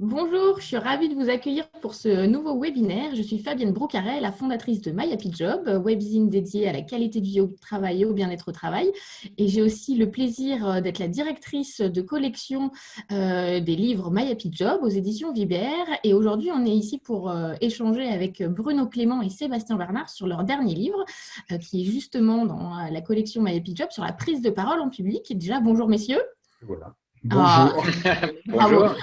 Bonjour, je suis ravie de vous accueillir pour ce nouveau webinaire. Je suis Fabienne Brocarel, la fondatrice de My Happy Job, webzine dédié à la qualité de vie au travail et au bien-être au travail. Et j'ai aussi le plaisir d'être la directrice de collection des livres My Happy Job aux éditions Vibert. Et aujourd'hui, on est ici pour échanger avec Bruno Clément et Sébastien Bernard sur leur dernier livre, qui est justement dans la collection My Happy Job sur la prise de parole en public. Et déjà, bonjour messieurs. Voilà. Ah, Bonjour. bravo. Bonjour.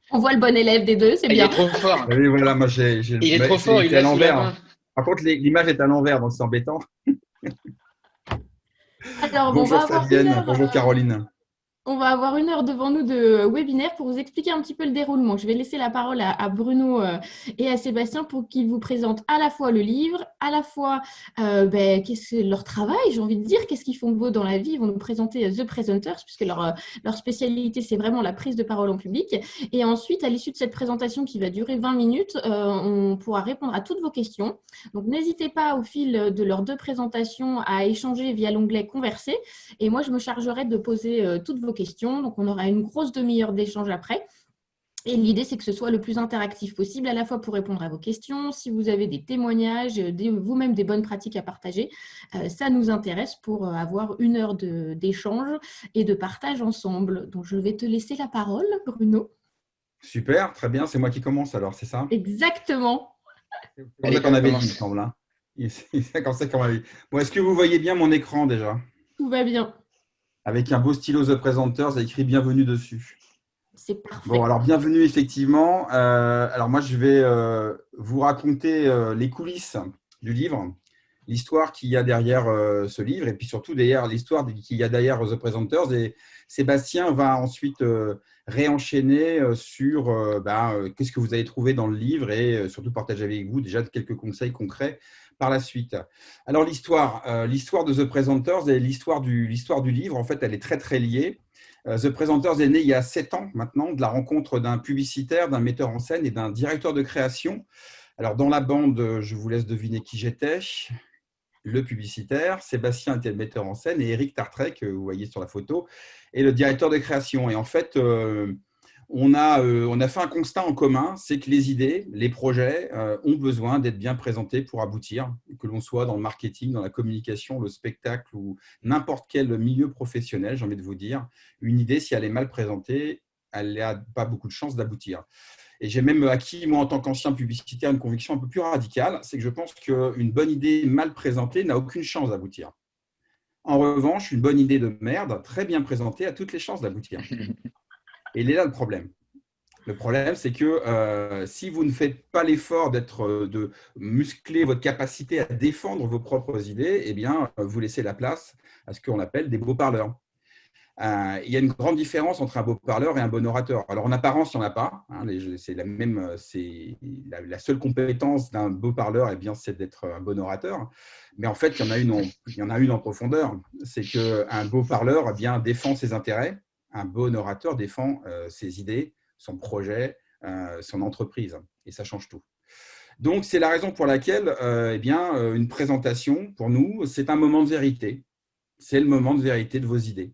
On voit le bon élève des deux, c'est Il bien. est trop fort. Oui, voilà, moi Il est trop fort, il c'est à l'a sous la l'envers, main. hein. Par contre, l'image est à l'envers, donc c'est embêtant. Alors, bon, Bonjour Fabienne, bonjour Caroline. on va avoir 1 heure devant nous de webinaire pour vous expliquer un petit peu le déroulement. Je vais laisser la parole à Bruno et à Sébastien pour qu'ils vous présentent à la fois le livre, à la fois qu'est-ce que leur travail, j'ai envie de dire, qu'est-ce qu'ils font de beau dans la vie. Ils vont nous présenter The Presenters, puisque leur spécialité, c'est vraiment la prise de parole en public. Et ensuite, à l'issue de cette présentation qui va durer 20 minutes, on pourra répondre à toutes vos questions. Donc, n'hésitez pas au fil de leurs 2 présentations à échanger via l'onglet Converser. Et moi, je me chargerai de poser toutes vos questions. Donc, on aura une grosse demi-heure d'échange après. Et l'idée, c'est que ce soit le plus interactif possible, à la fois pour répondre à vos questions. Si vous avez des témoignages, vous-même des bonnes pratiques à partager, ça nous intéresse pour avoir 1 heure d'échange et de partage ensemble. Donc, je vais te laisser la parole, Bruno. Super, très bien, c'est moi qui commence alors, c'est ça? Exactement. C'est comme ça Allez, qu'on avait dit, il me commence. semble, hein. C'est comme ça qu'on avait dit. Bon, est-ce que vous voyez bien mon écran déjà? Tout va bien. Avec un beau stylo The Presenters, écrit Bienvenue dessus. C'est Bon, parfait. alors bienvenue effectivement. Alors moi, je vais vous raconter les coulisses du livre, l'histoire qu'il y a derrière ce livre, et puis surtout derrière l'histoire qu'il y a derrière The Presenters. Et Sébastien va ensuite réenchaîner sur qu'est-ce que vous avez trouvé dans le livre et surtout partager avec vous déjà quelques conseils concrets par la suite. Alors l'histoire de The Presenters et l'histoire du livre, en fait, elle est très très liée. The Presenters est né il y a 7 ans maintenant, de la rencontre d'un publicitaire, d'un metteur en scène et d'un directeur de création. Alors, dans la bande, je vous laisse deviner qui j'étais. Le publicitaire, Sébastien était le metteur en scène et Eric Tartrey, que vous voyez sur la photo, est le directeur de création. Et en fait, on a fait un constat en commun, c'est que les idées, les projets ont besoin d'être bien présentés pour aboutir, que l'on soit dans le marketing, dans la communication, le spectacle ou n'importe quel milieu professionnel, j'ai envie de vous dire. Une idée, si elle est mal présentée, elle n'a pas beaucoup de chances d'aboutir. Et j'ai même acquis, moi, en tant qu'ancien publicitaire, une conviction un peu plus radicale, c'est que je pense qu'une bonne idée mal présentée n'a aucune chance d'aboutir. En revanche, une bonne idée de merde, très bien présentée, a toutes les chances d'aboutir. Et il est là le problème. Le problème, c'est que si vous ne faites pas l'effort de muscler votre capacité à défendre vos propres idées, eh bien, vous laissez la place à ce qu'on appelle des beaux parleurs. Il y a une grande différence entre un beau parleur et un bon orateur. Alors, en apparence, il n'y en a pas, hein, c'est la seule compétence d'un beau parleur, eh bien, c'est d'être un bon orateur. Mais en fait, il y en a une en profondeur. C'est qu'un beau parleur eh bien, défend ses intérêts. Un bon orateur défend ses idées, son projet, son entreprise. Et ça change tout. Donc, c'est la raison pour laquelle une présentation, pour nous, c'est un moment de vérité. C'est le moment de vérité de vos idées.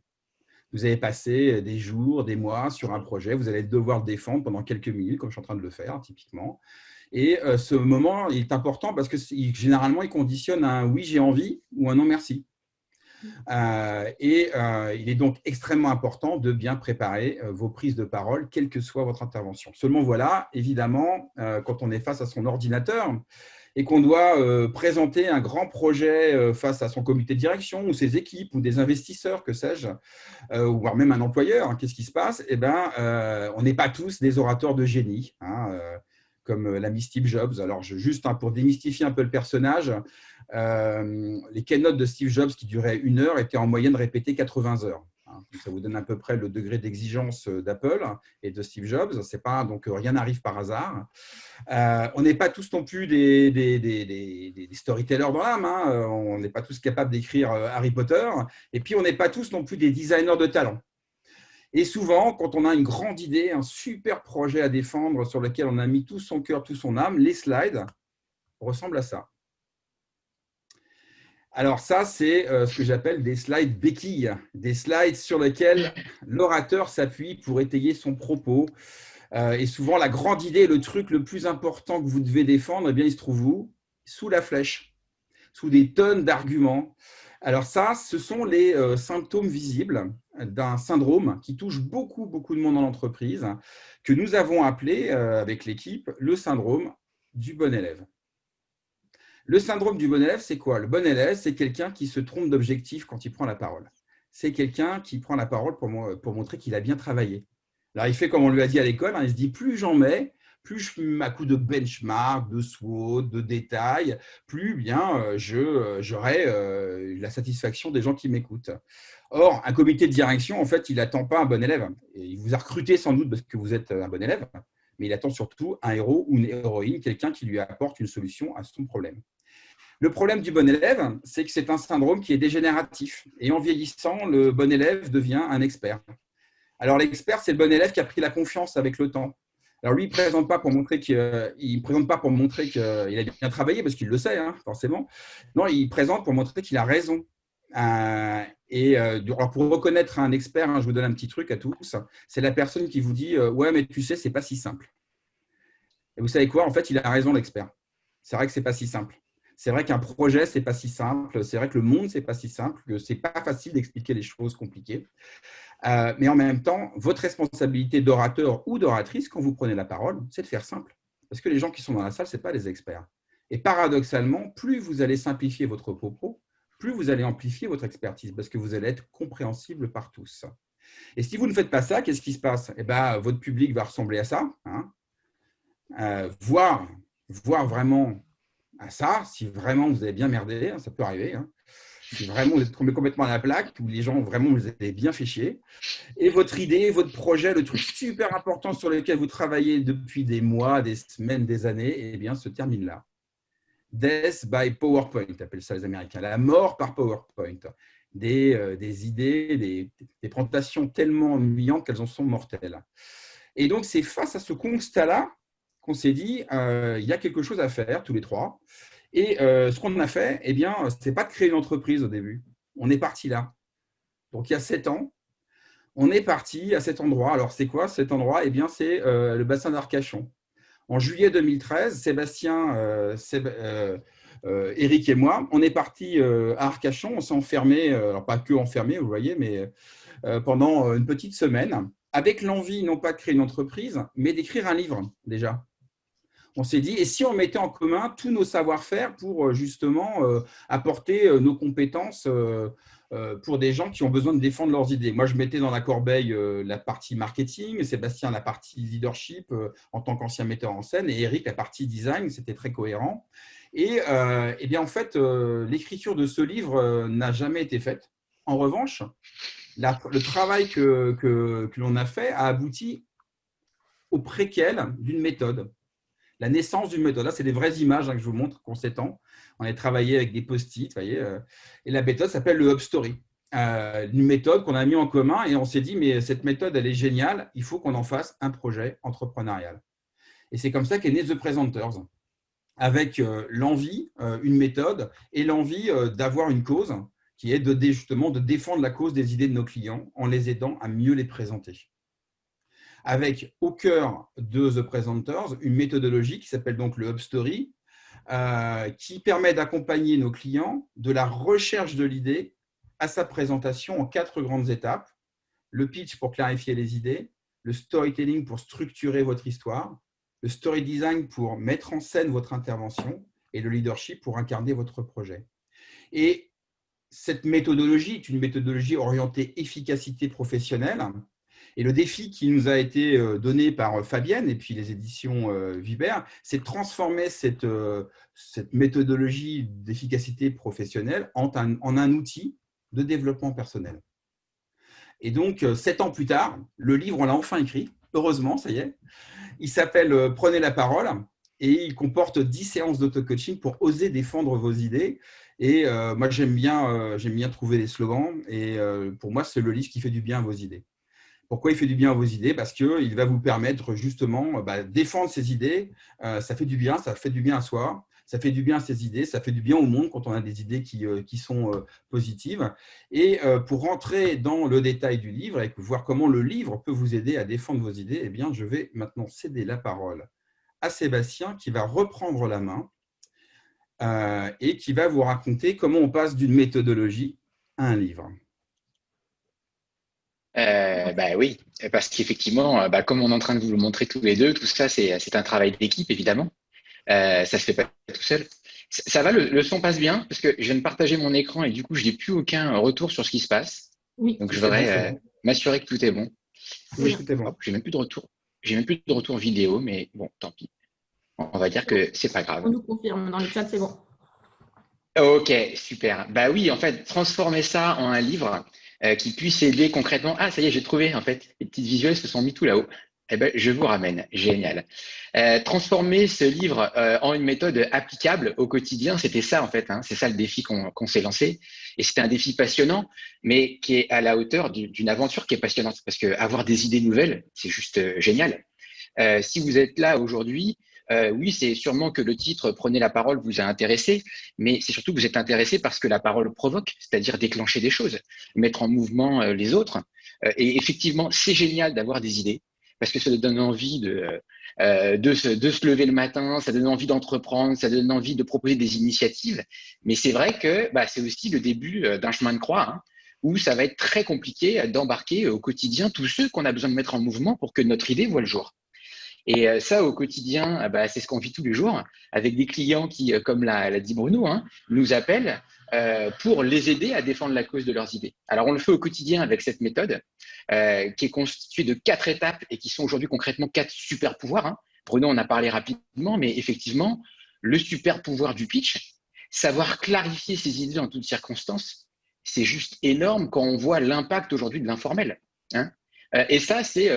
Vous avez passé des jours, des mois sur un projet, vous allez devoir le défendre pendant quelques minutes, comme je suis en train de le faire, typiquement. Et ce moment est important parce que généralement, il conditionne un oui, j'ai envie ou un non, merci. Il est donc extrêmement important de bien préparer vos prises de parole, quelle que soit votre intervention. Seulement, voilà, évidemment, quand on est face à son ordinateur, et qu'on doit présenter un grand projet face à son comité de direction ou ses équipes ou des investisseurs, que sais-je, voire même un employeur, hein, qu'est-ce qui se passe? Eh bien, on n'est pas tous des orateurs de génie, hein, comme l'ami Steve Jobs. Alors, juste pour démystifier un peu le personnage, les keynotes de Steve Jobs qui duraient 1 heure étaient en moyenne répétées 80 heures. Donc, ça vous donne à peu près le degré d'exigence d'Apple et de Steve Jobs. C'est pas, donc, rien n'arrive par hasard. On n'est pas tous non plus des storytellers dans l'âme, hein. On n'est pas tous capables d'écrire Harry Potter. Et puis, on n'est pas tous non plus des designers de talent. Et souvent, quand on a une grande idée, un super projet à défendre sur lequel on a mis tout son cœur, tout son âme, les slides ressemblent à ça. Alors ça, c'est ce que j'appelle des slides béquilles, des slides sur lesquels l'orateur s'appuie pour étayer son propos, Et souvent, la grande idée, le truc le plus important que vous devez défendre, eh bien, il se trouve où? Sous la flèche, sous des tonnes d'arguments. Alors ça, ce sont les symptômes visibles d'un syndrome qui touche beaucoup, beaucoup de monde dans l'entreprise, que nous avons appelé, avec l'équipe, le syndrome du bon élève. Le syndrome du bon élève, c'est quoi? Le bon élève, c'est quelqu'un qui se trompe d'objectif quand il prend la parole. C'est quelqu'un qui prend la parole pour montrer qu'il a bien travaillé. Alors, il fait comme on lui a dit à l'école, il se dit, plus j'en mets, plus je mets à coup de benchmark, de SWOT, de détails, plus bien j'aurai la satisfaction des gens qui m'écoutent. Or, un comité de direction, en fait, il n'attend pas un bon élève. Et il vous a recruté sans doute parce que vous êtes un bon élève, mais il attend surtout un héros ou une héroïne, quelqu'un qui lui apporte une solution à son problème. Le problème du bon élève, c'est que c'est un syndrome qui est dégénératif. Et en vieillissant, le bon élève devient un expert. Alors, l'expert, c'est le bon élève qui a pris la confiance avec le temps. Alors, lui, il ne présente pas pour montrer qu'il a bien travaillé, parce qu'il le sait, hein, forcément. Non, il présente pour montrer qu'il a raison. Alors pour reconnaître un expert, hein, je vous donne un petit truc à tous, c'est la personne qui vous dit ouais, mais tu sais, c'est pas si simple. Et vous savez quoi? En fait, il a raison, l'expert. C'est vrai que c'est pas si simple. C'est vrai qu'un projet, c'est pas si simple. C'est vrai que le monde, c'est pas si simple, que c'est pas facile d'expliquer les choses compliquées. Mais en même temps, votre responsabilité d'orateur ou d'oratrice, quand vous prenez la parole, c'est de faire simple. Parce que les gens qui sont dans la salle, ce n'est pas les experts. Et paradoxalement, plus vous allez simplifier votre propos, plus vous allez amplifier votre expertise, parce que vous allez être compréhensible par tous. Et si vous ne faites pas ça, qu'est-ce qui se passe? Eh bien, votre public va ressembler à ça, hein, voire vraiment à ça, si vraiment vous avez bien merdé, hein, ça peut arriver, hein, si vraiment vous êtes tombé complètement à la plaque, où les gens vraiment vous avez bien fait chier, et votre idée, votre projet, le truc super important sur lequel vous travaillez depuis des mois, des semaines, des années, eh bien, se termine là. Death by PowerPoint, appellent ça les Américains, la mort par PowerPoint. Des idées, des présentations tellement ennuyantes qu'elles en sont mortelles. Et donc, c'est face à ce constat-là qu'on s'est dit, il y a quelque chose à faire, tous les trois. Et ce qu'on a fait, eh bien, ce n'est pas de créer une entreprise au début. On est parti là. Donc, il y a 7 ans, on est parti à cet endroit. Alors, c'est quoi cet endroit? Eh bien, c'est le bassin d'Arcachon. En juillet 2013, Sébastien, Eric et moi, on est parti à Arcachon. On s'est enfermé, alors pas que enfermé, vous voyez, mais pendant une petite semaine, avec l'envie non pas de créer une entreprise, mais d'écrire un livre déjà. On s'est dit, et si on mettait en commun tous nos savoir-faire pour justement apporter nos compétences pour des gens qui ont besoin de défendre leurs idées. Moi, je mettais dans la corbeille la partie marketing, Sébastien la partie leadership en tant qu'ancien metteur en scène, et Eric la partie design, c'était très cohérent. Et bien, en fait, l'écriture de ce livre n'a jamais été faite. En revanche, le travail que l'on a fait a abouti au préquel d'une méthode. La naissance d'une méthode. Là, c'est des vraies images que je vous montre qu'en 7 ans. On a travaillé avec des post-it, voyez, et la méthode s'appelle le Hub Story. Une méthode qu'on a mis en commun et on s'est dit, mais cette méthode, elle est géniale, il faut qu'on en fasse un projet entrepreneurial. Et c'est comme ça qu'est né The Presenters, avec l'envie, une méthode et l'envie d'avoir une cause qui est justement de défendre la cause des idées de nos clients en les aidant à mieux les présenter. Avec au cœur de The Presenters une méthodologie qui s'appelle donc le Hub Story, qui permet d'accompagner nos clients de la recherche de l'idée à sa présentation en 4 grandes étapes. Le pitch pour clarifier les idées, le storytelling pour structurer votre histoire, le story design pour mettre en scène votre intervention et le leadership pour incarner votre projet. Et cette méthodologie est une méthodologie orientée efficacité professionnelle. Et le défi qui nous a été donné par Fabienne et puis les éditions Vibert, c'est de transformer cette méthodologie d'efficacité professionnelle en un outil de développement personnel. Et donc, 7 ans plus tard, le livre, on l'a enfin écrit, heureusement, ça y est. Il s'appelle « Prenez la parole » et il comporte 10 séances d'auto-coaching pour oser défendre vos idées. Et moi, j'aime bien trouver des slogans et pour moi, c'est le livre qui fait du bien à vos idées. Pourquoi il fait du bien à vos idées? Parce qu'il va vous permettre justement de défendre ces idées. Ça fait du bien à soi. Ça fait du bien à ses idées, ça fait du bien au monde quand on a des idées qui sont positives. Et pour rentrer dans le détail du livre et voir comment le livre peut vous aider à défendre vos idées, eh bien, je vais maintenant céder la parole à Sébastien qui va reprendre la main et qui va vous raconter comment on passe d'une méthodologie à un livre. Oui, parce qu'effectivement, comme on est en train de vous le montrer tous les deux, tout ça, c'est un travail d'équipe, évidemment. Ça se fait pas tout seul. Ça va, le son passe bien, parce que je viens de partager mon écran et du coup, je n'ai plus aucun retour sur ce qui se passe. Oui. Donc, je voudrais m'assurer que tout est bon. Oui, tout est bon. J'ai même plus de retour. J'ai même plus de retour vidéo, mais bon, tant pis. On va dire que c'est pas grave. On nous confirme dans le chat, c'est bon. Ok, super. Bah oui, en fait, transformer ça en un livre qui puisse aider concrètement. Ah, ça y est, j'ai trouvé, en fait, les petites visuels se sont mis tout là-haut. Eh ben, je vous ramène. Génial. Transformer ce livre en une méthode applicable au quotidien, c'était ça, en fait. Hein. C'est ça le défi qu'on s'est lancé. Et c'était un défi passionnant, mais qui est à la hauteur d'une aventure qui est passionnante. Parce que avoir des idées nouvelles, c'est juste génial. Si vous êtes là aujourd'hui, oui, c'est sûrement que le titre Prenez la parole vous a intéressé, mais c'est surtout que vous êtes intéressé parce que la parole provoque, c'est-à-dire déclencher des choses, mettre en mouvement les autres. Et effectivement, c'est génial d'avoir des idées parce que ça donne envie de se lever le matin, ça donne envie d'entreprendre, ça donne envie de proposer des initiatives. Mais c'est vrai que c'est aussi le début d'un chemin de croix, hein, où ça va être très compliqué d'embarquer au quotidien tous ceux qu'on a besoin de mettre en mouvement pour que notre idée voie le jour. Et ça, au quotidien, c'est ce qu'on vit tous les jours avec des clients qui, comme l'a dit Bruno, hein, nous appellent pour les aider à défendre la cause de leurs idées. Alors, on le fait au quotidien avec cette méthode qui est constituée de 4 étapes et qui sont aujourd'hui concrètement 4 super pouvoirs. Hein. Bruno en a parlé rapidement, mais effectivement, le super pouvoir du pitch, savoir clarifier ses idées en toutes circonstances, c'est juste énorme quand on voit l'impact aujourd'hui de l'informel. Hein. Et ça, c'est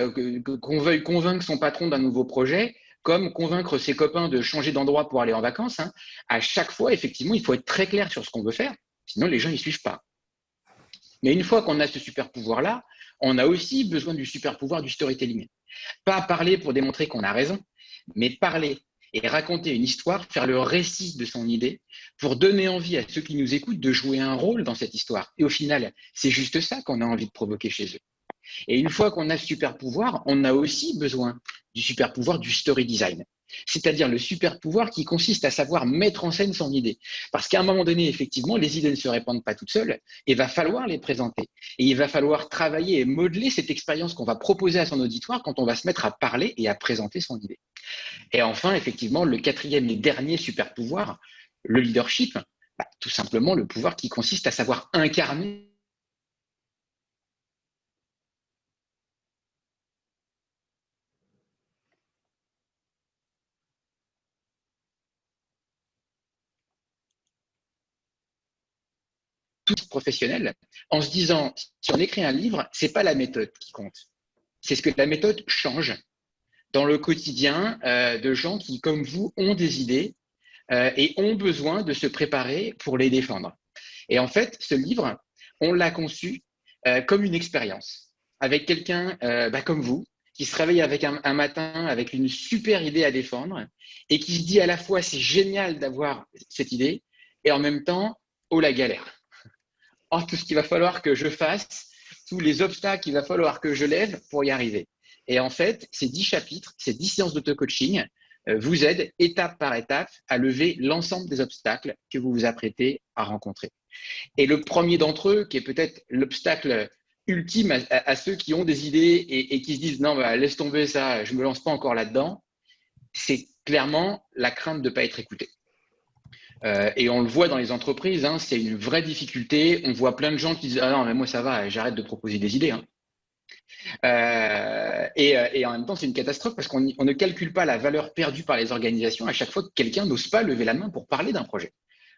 qu'on veuille convaincre son patron d'un nouveau projet, comme convaincre ses copains de changer d'endroit pour aller en vacances. Hein. À chaque fois, effectivement, il faut être très clair sur ce qu'on veut faire, sinon les gens ne suivent pas. Mais une fois qu'on a ce super pouvoir-là, on a aussi besoin du super pouvoir du storytelling. Pas parler pour démontrer qu'on a raison, mais parler et raconter une histoire, faire le récit de son idée pour donner envie à ceux qui nous écoutent de jouer un rôle dans cette histoire. Et au final, c'est juste ça qu'on a envie de provoquer chez eux. Et une fois qu'on a ce super pouvoir, on a aussi besoin du super pouvoir du story design. C'est-à-dire le super pouvoir qui consiste à savoir mettre en scène son idée. Parce qu'à un moment donné, effectivement, les idées ne se répandent pas toutes seules, et il va falloir les présenter. Et il va falloir travailler et modeler cette expérience qu'on va proposer à son auditoire quand on va se mettre à parler et à présenter son idée. Et enfin, effectivement, le quatrième et dernier super pouvoir, le leadership, tout simplement le pouvoir qui consiste à savoir incarner tout professionnel en se disant, si on écrit un livre, c'est pas la méthode qui compte. C'est ce que la méthode change dans le quotidien de gens qui, comme vous, ont des idées et ont besoin de se préparer pour les défendre. Et en fait, ce livre, on l'a conçu comme une expérience avec quelqu'un comme vous, qui se réveille avec un matin avec une super idée à défendre et qui se dit à la fois c'est génial d'avoir cette idée et en même temps, oh la galère. Oh, tout ce qu'il va falloir que je fasse, tous les obstacles qu'il va falloir que je lève pour y arriver. Et en fait, ces 10 chapitres, ces 10 séances d'auto-coaching vous aident étape par étape à lever l'ensemble des obstacles que vous vous apprêtez à rencontrer. Et le premier d'entre eux, qui est peut-être l'obstacle ultime à ceux qui ont des idées et qui se disent non, laisse tomber ça, je ne me lance pas encore là-dedans, c'est clairement la crainte de ne pas être écouté. Et on le voit dans les entreprises, hein, c'est une vraie difficulté. On voit plein de gens qui disent ah non, mais moi ça va, j'arrête de proposer des idées. Hein. Et en même temps, c'est une catastrophe parce qu'on ne calcule pas la valeur perdue par les organisations à chaque fois que quelqu'un n'ose pas lever la main pour parler d'un projet,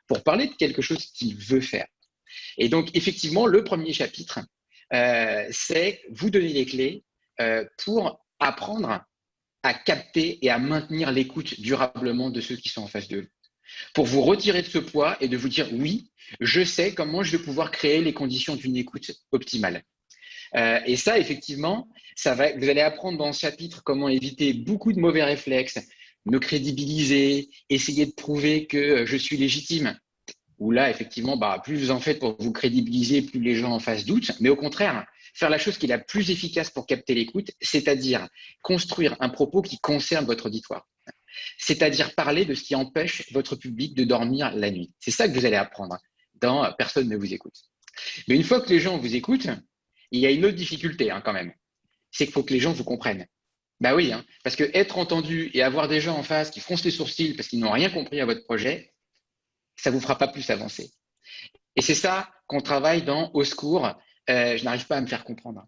pour parler de quelque chose qu'il veut faire. Et donc, effectivement, le premier chapitre, c'est vous donner les clés pour apprendre à capter et à maintenir l'écoute durablement de ceux qui sont en face de vous. Pour vous retirer de ce poids et de vous dire oui, je sais comment je vais pouvoir créer les conditions d'une écoute optimale. Et ça, effectivement, vous allez apprendre dans ce chapitre comment éviter beaucoup de mauvais réflexes, me crédibiliser, essayer de prouver que je suis légitime. Où là, effectivement, plus vous en faites pour vous crédibiliser, plus les gens en face doutent. Mais au contraire, faire la chose qui est la plus efficace pour capter l'écoute, c'est-à-dire construire un propos qui concerne votre auditoire. C'est-à-dire parler de ce qui empêche votre public de dormir la nuit. C'est ça que vous allez apprendre dans Personne ne vous écoute. Mais une fois que les gens vous écoutent, il y a une autre difficulté quand même. C'est qu'il faut que les gens vous comprennent. Bah oui, parce que être entendu et avoir des gens en face qui froncent les sourcils parce qu'ils n'ont rien compris à votre projet, ça ne vous fera pas plus avancer. Et c'est ça qu'on travaille dans Au secours, je n'arrive pas à me faire comprendre.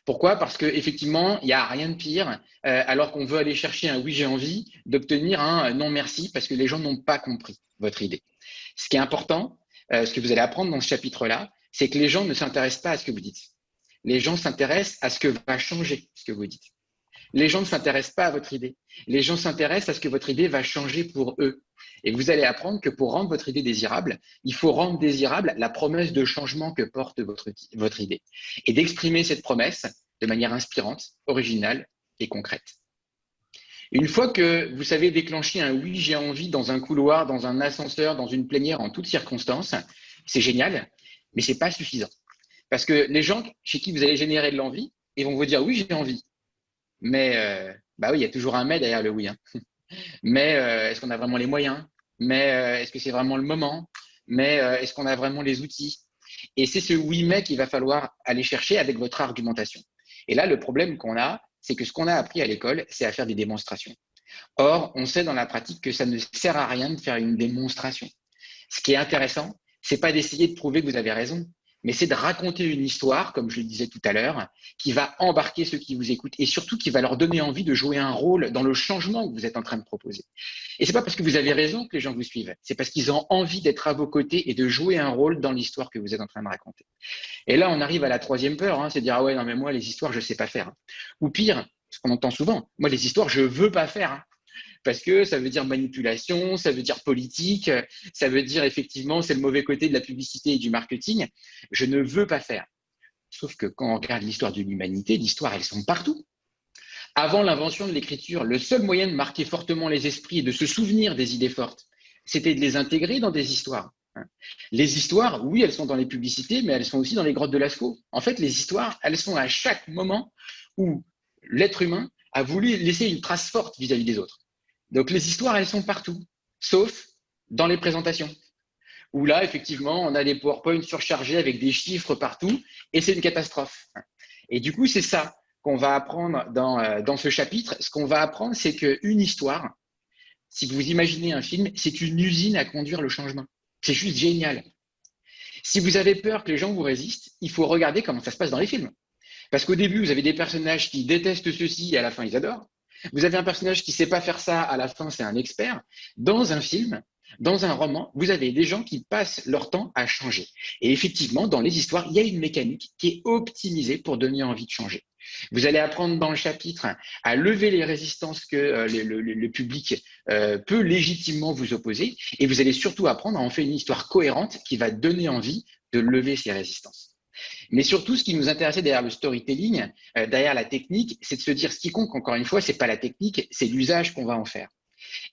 Pourquoi? Parce qu'effectivement, il n'y a rien de pire, alors qu'on veut aller chercher un oui, j'ai envie, d'obtenir un non, merci, parce que les gens n'ont pas compris votre idée. Ce qui est important, ce que vous allez apprendre dans ce chapitre-là, c'est que les gens ne s'intéressent pas à ce que vous dites. Les gens s'intéressent à ce que va changer ce que vous dites. Les gens ne s'intéressent pas à votre idée. Les gens s'intéressent à ce que votre idée va changer pour eux. Et vous allez apprendre que pour rendre votre idée désirable, il faut rendre désirable la promesse de changement que porte votre idée. Et d'exprimer cette promesse de manière inspirante, originale et concrète. Une fois que vous savez déclencher un oui, j'ai envie dans un couloir, dans un ascenseur, dans une plénière, en toutes circonstances, c'est génial, mais ce n'est pas suffisant. Parce que les gens chez qui vous allez générer de l'envie, ils vont vous dire oui, j'ai envie. Mais oui, il y a toujours un mais derrière le oui. Mais est-ce qu'on a vraiment les moyens? Mais est-ce que c'est vraiment le moment? Mais est-ce qu'on a vraiment les outils? Et c'est ce oui mais qu'il va falloir aller chercher avec votre argumentation. Et là, le problème qu'on a, c'est que ce qu'on a appris à l'école, c'est à faire des démonstrations. Or, on sait dans la pratique que ça ne sert à rien de faire une démonstration. Ce qui est intéressant, c'est pas d'essayer de prouver que vous avez raison, mais c'est de raconter une histoire, comme je le disais tout à l'heure, qui va embarquer ceux qui vous écoutent et surtout qui va leur donner envie de jouer un rôle dans le changement que vous êtes en train de proposer. Et c'est pas parce que vous avez raison que les gens vous suivent, c'est parce qu'ils ont envie d'être à vos côtés et de jouer un rôle dans l'histoire que vous êtes en train de raconter. Et là, on arrive à la troisième peur, c'est de dire ah ouais, non mais moi les histoires je sais pas faire. Ou pire, ce qu'on entend souvent, moi les histoires je veux pas faire. Parce que ça veut dire manipulation, ça veut dire politique, ça veut dire effectivement c'est le mauvais côté de la publicité et du marketing. Je ne veux pas faire. Sauf que quand on regarde l'histoire de l'humanité, l'histoire elles sont partout. Avant l'invention de l'écriture, le seul moyen de marquer fortement les esprits et de se souvenir des idées fortes, c'était de les intégrer dans des histoires. Les histoires, oui, elles sont dans les publicités, mais elles sont aussi dans les grottes de Lascaux. En fait, les histoires, elles sont à chaque moment où l'être humain a voulu laisser une trace forte vis-à-vis des autres. Donc, les histoires, elles sont partout, sauf dans les présentations, où là, effectivement, on a des PowerPoint surchargés avec des chiffres partout, et c'est une catastrophe. Et du coup, c'est ça qu'on va apprendre dans ce chapitre. Ce qu'on va apprendre, c'est qu'une histoire, si vous imaginez un film, c'est une usine à conduire le changement. C'est juste génial. Si vous avez peur que les gens vous résistent, il faut regarder comment ça se passe dans les films. Parce qu'au début, vous avez des personnages qui détestent ceci et à la fin, ils adorent. Vous avez un personnage qui ne sait pas faire ça, à la fin, c'est un expert. Dans un film, dans un roman, vous avez des gens qui passent leur temps à changer. Et effectivement, dans les histoires, il y a une mécanique qui est optimisée pour donner envie de changer. Vous allez apprendre dans le chapitre à lever les résistances que le public peut légitimement vous opposer. Et vous allez surtout apprendre à en faire une histoire cohérente qui va donner envie de lever ces résistances. Mais surtout, ce qui nous intéressait derrière le storytelling, derrière la technique, c'est de se dire ce qui compte, encore une fois, ce n'est pas la technique, c'est l'usage qu'on va en faire.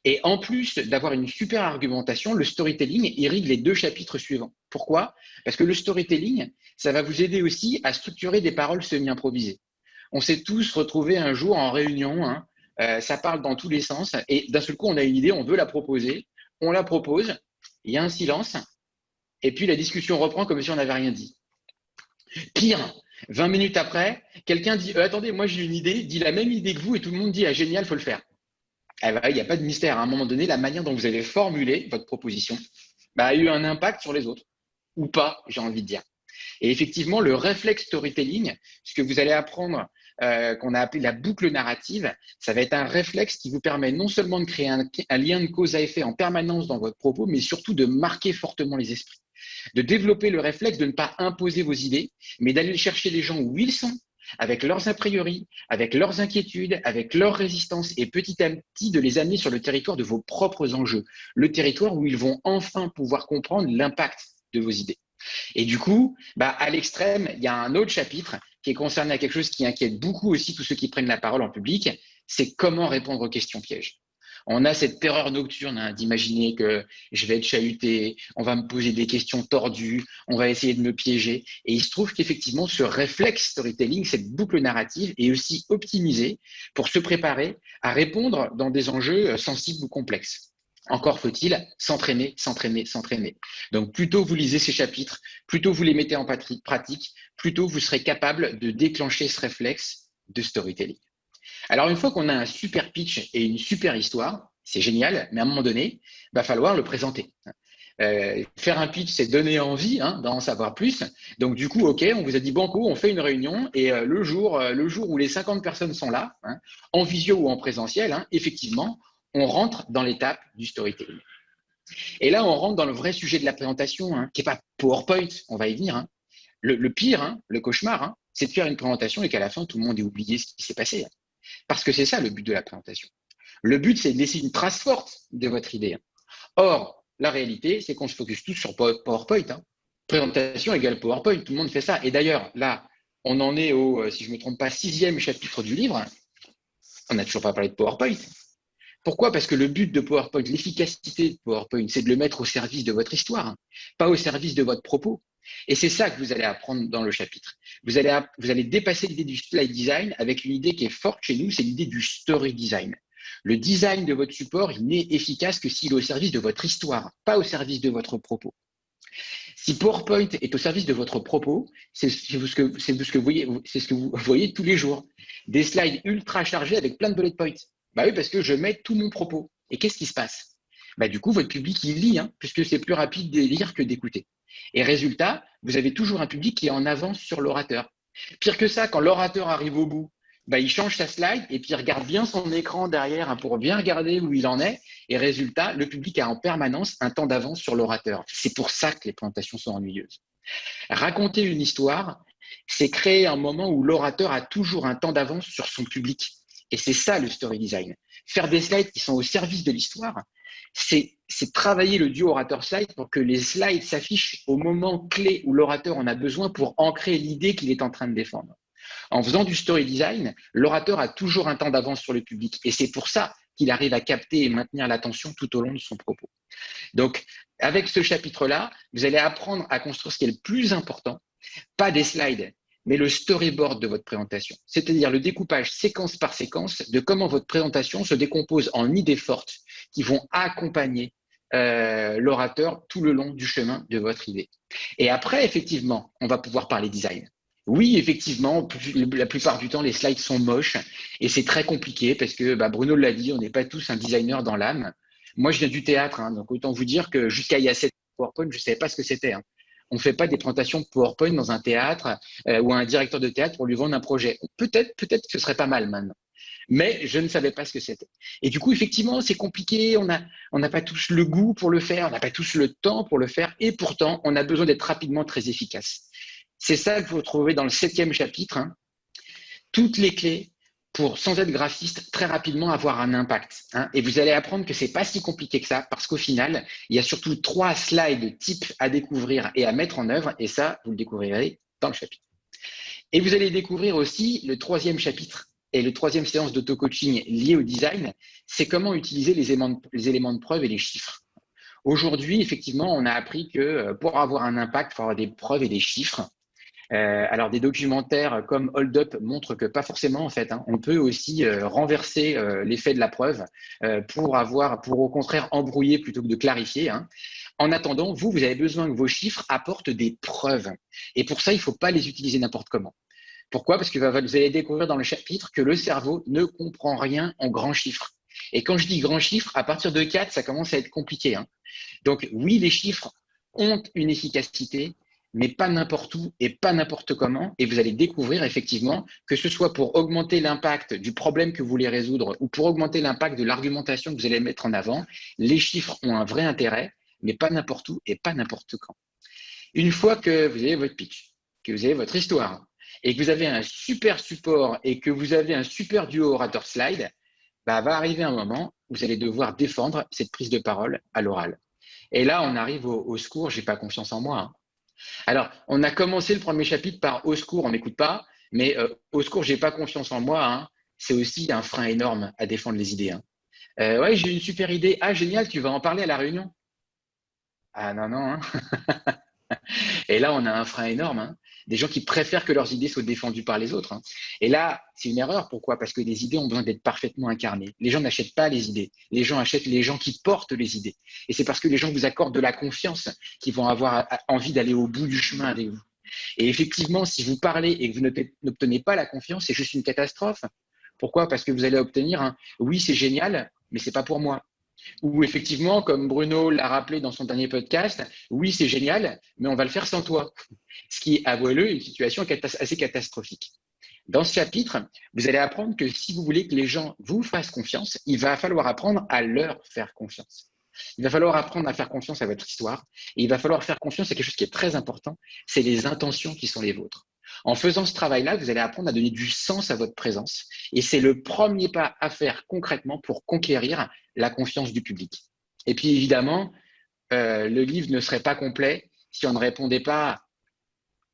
Et en plus d'avoir une super argumentation, le storytelling irrigue les 2 chapitres suivants. Pourquoi? Parce que le storytelling, ça va vous aider aussi à structurer des paroles semi-improvisées. On s'est tous retrouvés un jour en réunion, ça parle dans tous les sens, et d'un seul coup, on a une idée, on veut la proposer, on la propose, il y a un silence, et puis la discussion reprend comme si on n'avait rien dit. Pire, 20 minutes après, quelqu'un dit attendez, moi j'ai une idée, dit la même idée que vous, et tout le monde dit génial, il faut le faire. Il n'y a pas de mystère. À un moment donné, la manière dont vous avez formulé votre proposition a eu un impact sur les autres. Ou pas, j'ai envie de dire. Et effectivement, le réflexe storytelling, ce que vous allez apprendre, qu'on a appelé la boucle narrative, ça va être un réflexe qui vous permet non seulement de créer un lien de cause à effet en permanence dans votre propos, mais surtout de marquer fortement les esprits. De développer le réflexe de ne pas imposer vos idées, mais d'aller chercher les gens où ils sont, avec leurs a priori, avec leurs inquiétudes, avec leurs résistances, et petit à petit de les amener sur le territoire de vos propres enjeux, le territoire où ils vont enfin pouvoir comprendre l'impact de vos idées. Et du coup, à l'extrême, il y a un autre chapitre qui est concerné à quelque chose qui inquiète beaucoup aussi tous ceux qui prennent la parole en public, c'est comment répondre aux questions pièges. On a cette terreur nocturne d'imaginer que je vais être chahuté, on va me poser des questions tordues, on va essayer de me piéger. Et il se trouve qu'effectivement, ce réflexe storytelling, cette boucle narrative est aussi optimisée pour se préparer à répondre dans des enjeux sensibles ou complexes. Encore faut-il s'entraîner, s'entraîner, s'entraîner. Donc, plus tôt vous lisez ces chapitres, plus tôt vous les mettez en pratique, plus tôt vous serez capable de déclencher ce réflexe de storytelling. Alors, une fois qu'on a un super pitch et une super histoire, c'est génial, mais à un moment donné, il va falloir le présenter. Faire un pitch, c'est donner envie d'en savoir plus. Donc, du coup, OK, on vous a dit banco, on fait une réunion et le jour où les 50 personnes sont là, en visio ou en présentiel, effectivement, on rentre dans l'étape du storytelling. Et là, on rentre dans le vrai sujet de la présentation, qui n'est pas PowerPoint, on va y venir. Le pire, le cauchemar, c'est de faire une présentation et qu'à la fin, tout le monde ait oublié ce qui s'est passé. Parce que c'est ça le but de la présentation. Le but, c'est de laisser une trace forte de votre idée. Or, la réalité, c'est qu'on se focus tous sur PowerPoint. Présentation égale PowerPoint, tout le monde fait ça. Et d'ailleurs, là, on en est au, si je ne me trompe pas, 6e chapitre du livre. On n'a toujours pas parlé de PowerPoint. Pourquoi? Parce que le but de PowerPoint, l'efficacité de PowerPoint, c'est de le mettre au service de votre histoire, pas au service de votre propos. Et c'est ça que vous allez apprendre dans le chapitre. Vous allez dépasser l'idée du slide design avec une idée qui est forte chez nous, c'est l'idée du story design. Le design de votre support, il n'est efficace que s'il est au service de votre histoire, pas au service de votre propos. Si PowerPoint est au service de votre propos, c'est ce que vous voyez tous les jours. Des slides ultra chargés avec plein de bullet points. Bah oui, parce que je mets tout mon propos. Et qu'est-ce qui se passe? Du coup, votre public, il lit, puisque c'est plus rapide de lire que d'écouter. Et résultat, vous avez toujours un public qui est en avance sur l'orateur. Pire que ça, quand l'orateur arrive au bout, il change sa slide et puis il regarde bien son écran derrière pour bien regarder où il en est. Et résultat, le public a en permanence un temps d'avance sur l'orateur. C'est pour ça que les présentations sont ennuyeuses. Raconter une histoire, c'est créer un moment où l'orateur a toujours un temps d'avance sur son public. Et c'est ça le story design. Faire des slides qui sont au service de l'histoire, c'est travailler le duo orateur-slide pour que les slides s'affichent au moment clé où l'orateur en a besoin pour ancrer l'idée qu'il est en train de défendre. En faisant du story design, l'orateur a toujours un temps d'avance sur le public. Et c'est pour ça qu'il arrive à capter et maintenir l'attention tout au long de son propos. Donc, avec ce chapitre-là, vous allez apprendre à construire ce qui est le plus important, pas des slides, mais le storyboard de votre présentation, c'est-à-dire le découpage séquence par séquence de comment votre présentation se décompose en idées fortes qui vont accompagner l'orateur tout le long du chemin de votre idée. Et après, effectivement, on va pouvoir parler design. Oui, effectivement, la plupart du temps, les slides sont moches et c'est très compliqué parce que Bruno l'a dit, on n'est pas tous un designer dans l'âme. Moi, je viens du théâtre, donc autant vous dire que jusqu'à il y a 7 PowerPoint, je ne savais pas ce que c'était. On ne fait pas des présentations PowerPoint dans un théâtre ou un directeur de théâtre pour lui vendre un projet. Peut-être que ce serait pas mal maintenant. Mais je ne savais pas ce que c'était. Et du coup, effectivement, c'est compliqué. On n'a pas tous le goût pour le faire. On n'a pas tous le temps pour le faire. Et pourtant, on a besoin d'être rapidement très efficace. C'est ça que vous retrouvez dans le 7e chapitre. Toutes les clés pour, sans être graphiste, très rapidement avoir un impact. Et vous allez apprendre que c'est pas si compliqué que ça, parce qu'au final, il y a surtout 3 slides types à découvrir et à mettre en œuvre, et ça, vous le découvrirez dans le chapitre. Et vous allez découvrir aussi le 3e chapitre et le 3e séance d'auto-coaching lié au design, c'est comment utiliser les éléments de preuve et les chiffres. Aujourd'hui, effectivement, on a appris que pour avoir un impact, il faut avoir des preuves et des chiffres. Alors des documentaires comme Hold Up montrent que pas forcément en fait. On peut aussi renverser l'effet de la preuve pour au contraire embrouiller plutôt que de clarifier. En attendant, vous avez besoin que vos chiffres apportent des preuves. Et pour ça, il ne faut pas les utiliser n'importe comment. Pourquoi? Parce que vous allez découvrir dans le chapitre que le cerveau ne comprend rien en grands chiffres. Et quand je dis grands chiffres, à partir de 4, ça commence à être compliqué. Donc oui, les chiffres ont une efficacité, mais pas n'importe où et pas n'importe comment. Et vous allez découvrir effectivement que ce soit pour augmenter l'impact du problème que vous voulez résoudre ou pour augmenter l'impact de l'argumentation que vous allez mettre en avant, les chiffres ont un vrai intérêt, mais pas n'importe où et pas n'importe quand. Une fois que vous avez votre pitch, que vous avez votre histoire et que vous avez un super support et que vous avez un super duo orateur slide, va arriver un moment où vous allez devoir défendre cette prise de parole à l'oral. Et là, on arrive au secours, j'ai pas confiance en moi. Alors, on a commencé le premier chapitre par au secours, on n'écoute pas, mais au secours, j'ai pas confiance en moi. C'est aussi un frein énorme à défendre les idées. Ouais, j'ai une super idée. Ah, génial, tu vas en parler à la réunion. Ah non, non, hein. Et là, on a un frein énorme, hein. Des gens qui préfèrent que leurs idées soient défendues par les autres, hein. Et là, c'est une erreur. Pourquoi? Parce que les idées ont besoin d'être parfaitement incarnées. Les gens n'achètent pas les idées. Les gens achètent les gens qui portent les idées. Et c'est parce que les gens vous accordent de la confiance qu'ils vont avoir envie d'aller au bout du chemin avec vous. Et effectivement, si vous parlez et que vous n'obtenez pas la confiance, c'est juste une catastrophe. Pourquoi? Parce que vous allez obtenir un oui, c'est génial, mais c'est pas pour moi. Ou effectivement, comme Bruno l'a rappelé dans son dernier podcast, oui, c'est génial, mais on va le faire sans toi. Ce qui est, avouez-le, une situation assez catastrophique. Dans ce chapitre, vous allez apprendre que si vous voulez que les gens vous fassent confiance, il va falloir apprendre à leur faire confiance. Il va falloir apprendre à faire confiance à votre histoire et il va falloir faire confiance à quelque chose qui est très important, c'est les intentions qui sont les vôtres. En faisant ce travail-là, vous allez apprendre à donner du sens à votre présence et c'est le premier pas à faire concrètement pour conquérir la confiance du public. Et puis évidemment, le livre ne serait pas complet si on ne répondait pas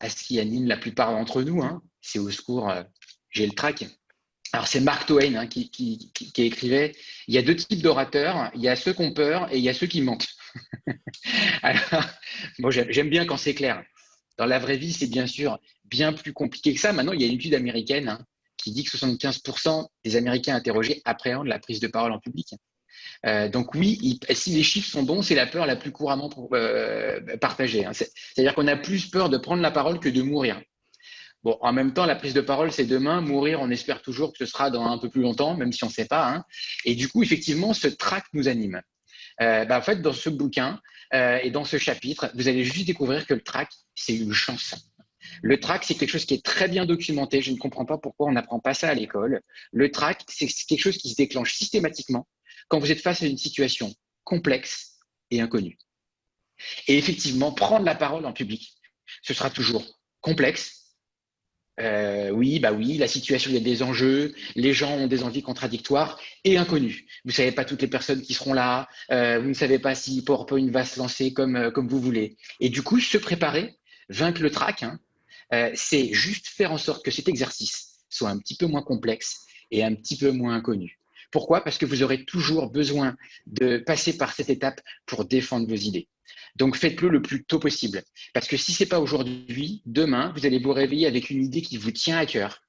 à ce qui anime la plupart d'entre nous, hein. C'est au secours, j'ai le trac. Alors, c'est Mark Twain, hein, qui écrivait, il y a deux types d'orateurs, il y a ceux qui ont peur et il y a ceux qui mentent. Alors, bon, j'aime bien quand c'est clair. Dans la vraie vie, c'est bien sûr bien plus compliqué que ça. Maintenant, il y a une étude américaine, hein, qui dit que 75% des Américains interrogés appréhendent la prise de parole en public. Donc oui, si les chiffres sont bons, c'est la peur la plus couramment partagée, hein. C'est-à-dire qu'on a plus peur de prendre la parole que de mourir. Bon, en même temps, la prise de parole, c'est demain. Mourir, on espère toujours que ce sera dans un peu plus longtemps, même si on ne sait pas, hein. Et du coup, effectivement, ce trac nous anime. En fait, dans ce bouquin et dans ce chapitre, vous allez juste découvrir que le trac, c'est une chance. Le trac, c'est quelque chose qui est très bien documenté. Je ne comprends pas pourquoi on n'apprend pas ça à l'école. Le trac, c'est quelque chose qui se déclenche systématiquement quand vous êtes face à une situation complexe et inconnue. Et effectivement, prendre la parole en public, ce sera toujours complexe. Oui, bah oui, la situation, il y a des enjeux, les gens ont des envies contradictoires et inconnues. Vous ne savez pas toutes les personnes qui seront là, vous ne savez pas si PowerPoint va se lancer comme vous voulez. Et du coup, se préparer, vaincre le trac, hein, c'est juste faire en sorte que cet exercice soit un petit peu moins complexe et un petit peu moins inconnu. Pourquoi? Parce que vous aurez toujours besoin de passer par cette étape pour défendre vos idées. Donc, faites-le le plus tôt possible. Parce que si ce n'est pas aujourd'hui, demain, vous allez vous réveiller avec une idée qui vous tient à cœur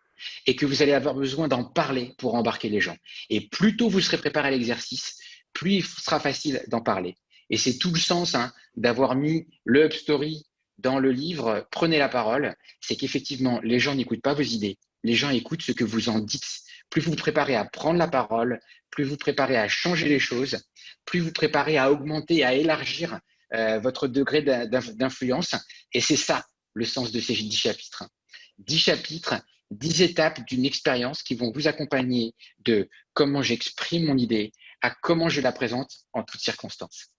et que vous allez avoir besoin d'en parler pour embarquer les gens. Et plus tôt vous serez préparé à l'exercice, plus il sera facile d'en parler. Et c'est tout le sens, hein, d'avoir mis le Up Story dans le livre « Prenez la parole », c'est qu'effectivement, les gens n'écoutent pas vos idées, les gens écoutent ce que vous en dites. Plus vous vous préparez à prendre la parole, plus vous vous préparez à changer les choses, plus vous vous préparez à augmenter, à élargir votre degré d'influence. Et c'est ça le sens de ces 10 chapitres. 10 chapitres, 10 étapes d'une expérience qui vont vous accompagner de comment j'exprime mon idée à comment je la présente en toutes circonstances.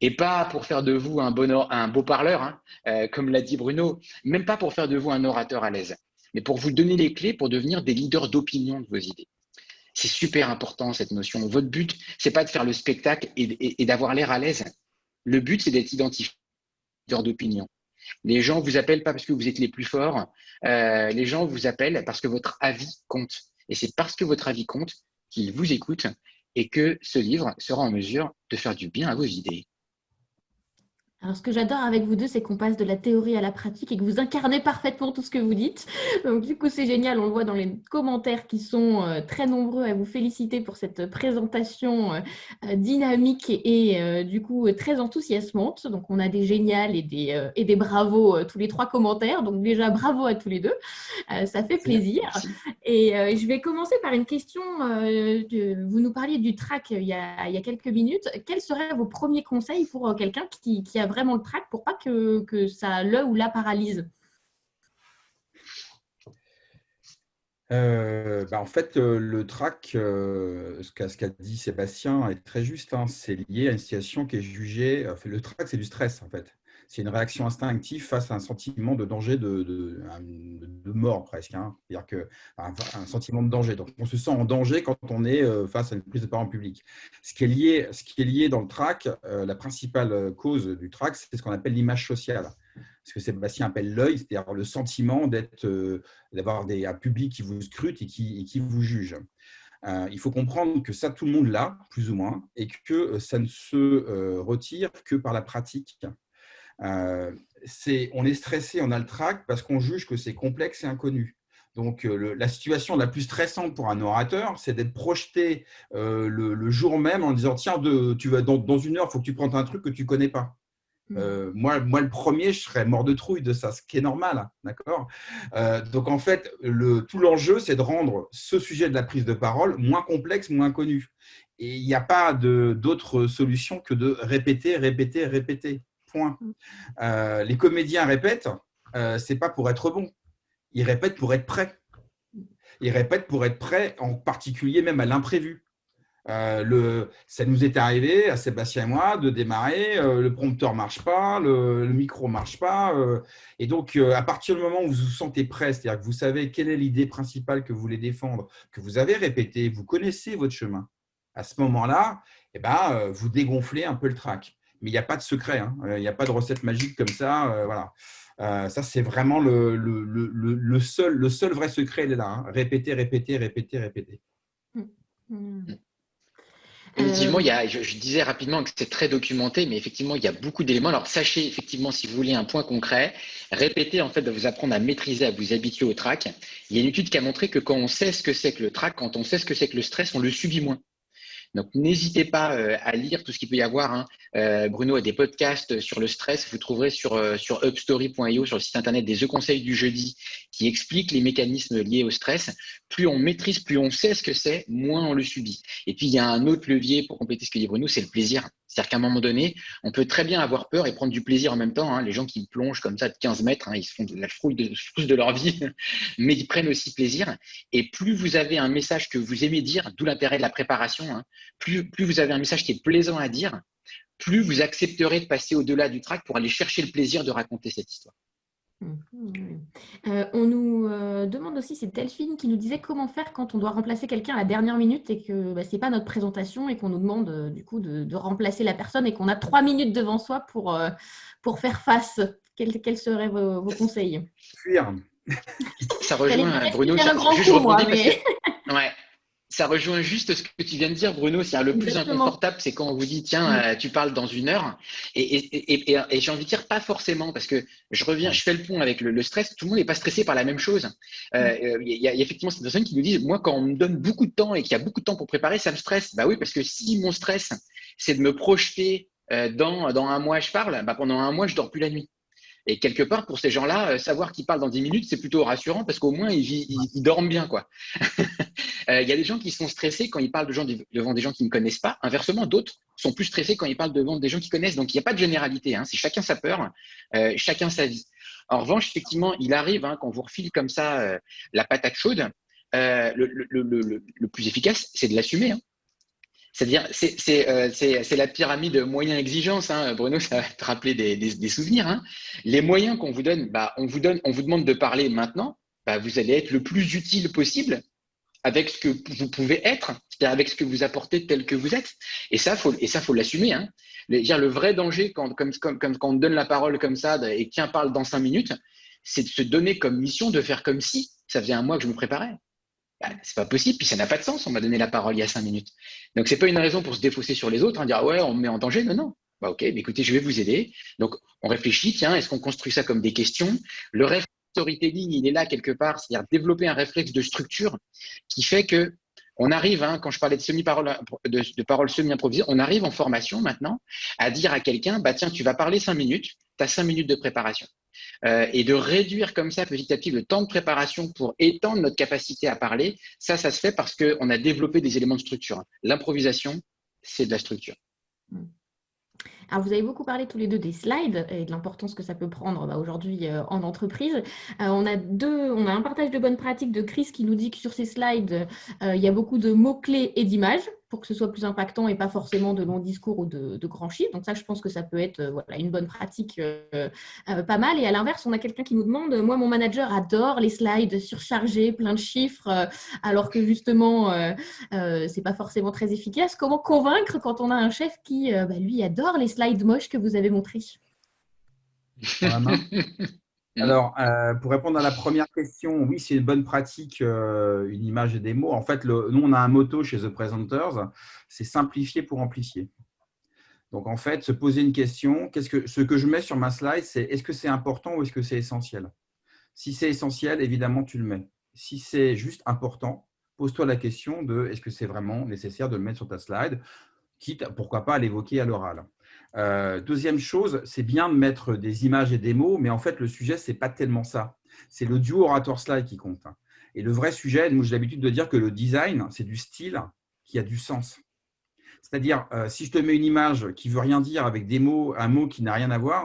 Et pas pour faire de vous un beau parleur, hein, comme l'a dit Bruno, même pas pour faire de vous un orateur à l'aise, mais pour vous donner les clés pour devenir des leaders d'opinion de vos idées. C'est super important cette notion. Votre but, c'est pas de faire le spectacle et d'avoir l'air à l'aise. Le but, c'est d'être identifié d'opinion. Les gens vous appellent pas parce que vous êtes les plus forts. Les gens vous appellent parce que votre avis compte. Et c'est parce que votre avis compte qu'ils vous écoutent et que ce livre sera en mesure de faire du bien à vos idées. Alors, ce que j'adore avec vous deux, c'est qu'on passe de la théorie à la pratique et que vous incarnez parfaitement tout ce que vous dites. Donc, du coup, c'est génial. On le voit dans les commentaires qui sont très nombreux à vous féliciter pour cette présentation dynamique et du coup très enthousiasmante. Donc, on a des géniales et des bravos tous les 3 commentaires. Donc, déjà, bravo à tous les deux. Ça fait plaisir. Merci. Et je vais commencer par une question. Vous nous parliez du trac il y a quelques minutes. Quels seraient vos premiers conseils pour quelqu'un qui a vraiment le trac pour pas que ça le ou la paralyse? En fait, le trac, ce qu'a dit Sébastien est très juste, hein. C'est lié à une situation qui est jugée. Le trac, c'est du stress, en fait. C'est une réaction instinctive face à un sentiment de danger, de mort presque, hein. C'est-à-dire un sentiment de danger. Donc, on se sent en danger quand on est face à une prise de parole en public. Ce qui est lié dans le trac, la principale cause du trac, c'est ce qu'on appelle l'image sociale. Ce que Sébastien appelle l'œil, c'est-à-dire le sentiment d'avoir un public qui vous scrute et qui vous juge. Il faut comprendre que ça, tout le monde l'a, plus ou moins, et que ça ne se retire que par la pratique. On est stressé, on a le trac parce qu'on juge que c'est complexe et inconnu. Donc, la situation la plus stressante pour un orateur, c'est d'être projeté le jour même en disant « Tiens, tu vas, dans une heure, il faut que tu prennes un truc que tu ne connais pas ». Moi, le premier, je serais mort de trouille de ça, ce qui est normal. D'accord. Donc, en fait, tout l'enjeu, c'est de rendre ce sujet de la prise de parole moins complexe, moins connu. Et il n'y a pas d'autre solution que de répéter, répéter, répéter. Point. Les comédiens répètent, ce n'est pas pour être bon. Ils répètent pour être prêts. Ils répètent pour être prêts, en particulier même à l'imprévu. Ça nous est arrivé à Sébastien et moi de démarrer, le prompteur ne marche pas, le micro ne marche pas. Et donc, à partir du moment où vous vous sentez prêt, c'est-à-dire que vous savez quelle est l'idée principale que vous voulez défendre, que vous avez répété, vous connaissez votre chemin, à ce moment-là, vous dégonflez un peu le trac. Mais il n'y a pas de secret, hein. Il n'y a pas de recette magique comme ça. Voilà. Ça, c'est vraiment le seul vrai secret, il est là. Hein. Répéter, répéter, répéter, répéter. Effectivement, je disais rapidement que c'est très documenté, mais effectivement, il y a beaucoup d'éléments. Alors, sachez effectivement, si vous voulez un point concret, répéter, en fait, va vous apprendre à maîtriser, à vous habituer au trac. Il y a une étude qui a montré que quand on sait ce que c'est que le trac, quand on sait ce que c'est que le stress, on le subit moins. Donc, n'hésitez pas à lire tout ce qu'il peut y avoir. Hein. Bruno a des podcasts sur le stress. Vous trouverez sur upstory.io, sur le site internet des conseils du jeudi, qui expliquent les mécanismes liés au stress. Plus on maîtrise, plus on sait ce que c'est, moins on le subit. Et puis, il y a un autre levier pour compléter ce que dit Bruno, c'est le plaisir. C'est-à-dire qu'à un moment donné, on peut très bien avoir peur et prendre du plaisir en même temps. Hein. Les gens qui plongent comme ça de 15 mètres, hein, ils se font de la frousse de leur vie, mais ils prennent aussi plaisir. Et plus vous avez un message que vous aimez dire, d'où l'intérêt de la préparation, hein, plus vous avez un message qui est plaisant à dire, plus vous accepterez de passer au-delà du trac pour aller chercher le plaisir de raconter cette histoire. On nous demande aussi, c'est Delphine qui nous disait comment faire quand on doit remplacer quelqu'un à la dernière minute et que ce n'est pas notre présentation et qu'on nous demande du coup de remplacer la personne et qu'on a 3 minutes devant soi pour faire face. Quels seraient vos conseils? Fuir. Ça rejoint Bruno. Ça rejoint juste ce que tu viens de dire, Bruno. C'est le plus inconfortable, c'est quand on vous dit tiens, tu parles dans 1 heure. Et j'ai envie de dire pas forcément, parce que je fais le pont avec le stress. Tout le monde n'est pas stressé par la même chose. Il y a effectivement ces personnes qui nous disent moi, quand on me donne beaucoup de temps et qu'il y a beaucoup de temps pour préparer, ça me stresse. Bah oui, parce que si mon stress, c'est de me projeter dans 1 mois, je parle, pendant 1 mois, je dors plus la nuit. Et quelque part, pour ces gens-là, savoir qu'ils parlent dans 10 minutes, c'est plutôt rassurant parce qu'au moins, ils dorment bien, quoi. Il y a des gens qui sont stressés quand ils parlent devant des gens qui ne connaissent pas. Inversement, d'autres sont plus stressés quand ils parlent devant des gens qui connaissent. Donc, il n'y a pas de généralité. Hein. C'est chacun sa peur, chacun sa vie. En revanche, effectivement, il arrive, hein, quand vous refile comme ça la patate chaude, le plus efficace, c'est de l'assumer. Hein. C'est-à-dire, c'est la pyramide moyens-exigences. Hein. Bruno, ça va te rappeler des souvenirs. Hein. Les moyens qu'on vous donne, on vous demande de parler maintenant. Vous allez être le plus utile possible avec ce que vous pouvez être, c'est-à-dire avec ce que vous apportez tel que vous êtes. Et ça, faut l'assumer. Hein. Le vrai danger, quand on donne la parole comme ça et tiens, parle dans 5 minutes, c'est de se donner comme mission de faire comme si ça faisait 1 mois que je me préparais. C'est pas possible, puis ça n'a pas de sens, on m'a donné la parole il y a 5 minutes. Donc, c'est pas une raison pour se défausser sur les autres, hein, dire ah ouais, on me met en danger. Non. Ok, écoutez, je vais vous aider. Donc, on réfléchit, tiens, est-ce qu'on construit ça comme des questions? Le réflexe storytelling, il est là quelque part, c'est-à-dire développer un réflexe de structure qui fait que on arrive, hein, quand je parlais de paroles semi-improvisées, on arrive en formation maintenant à dire à quelqu'un, tiens, tu vas parler 5 minutes, tu as 5 minutes de préparation. Et de réduire comme ça petit à petit le temps de préparation pour étendre notre capacité à parler, ça se fait parce qu'on a développé des éléments de structure. L'improvisation, c'est de la structure. Alors, vous avez beaucoup parlé tous les deux des slides et de l'importance que ça peut prendre aujourd'hui en entreprise. On a un partage de bonnes pratiques de Chris qui nous dit que sur ces slides, il y a beaucoup de mots-clés et d'images pour que ce soit plus impactant et pas forcément de longs discours ou de grands chiffres. Donc ça, je pense que ça peut être une bonne pratique pas mal. Et à l'inverse, on a quelqu'un qui nous demande, moi, mon manager adore les slides surchargés, plein de chiffres, alors que justement, c'est pas forcément très efficace. Comment convaincre quand on a un chef qui, lui, adore les slides moches que vous avez montrés? Dans la main. Mhm. Alors, pour répondre à la première question, oui, c'est une bonne pratique, une image et des mots. En fait, nous, on a un motto chez The Presenters, c'est simplifier pour amplifier. Donc, en fait, se poser une question, ce que je mets sur ma slide, c'est est-ce que c'est important ou est-ce que c'est essentiel? Si c'est essentiel, évidemment, tu le mets. Si c'est juste important, pose-toi la question de est-ce que c'est vraiment nécessaire de le mettre sur ta slide, quitte, pourquoi pas, à l'évoquer à l'oral. Deuxième chose, c'est bien de mettre des images et des mots, mais en fait, le sujet, ce n'est pas tellement ça. C'est le duo orateur-slide qui compte. Et le vrai sujet, moi, j'ai l'habitude de dire que le design, c'est du style qui a du sens. C'est-à-dire, si je te mets une image qui ne veut rien dire avec des mots, un mot qui n'a rien à voir,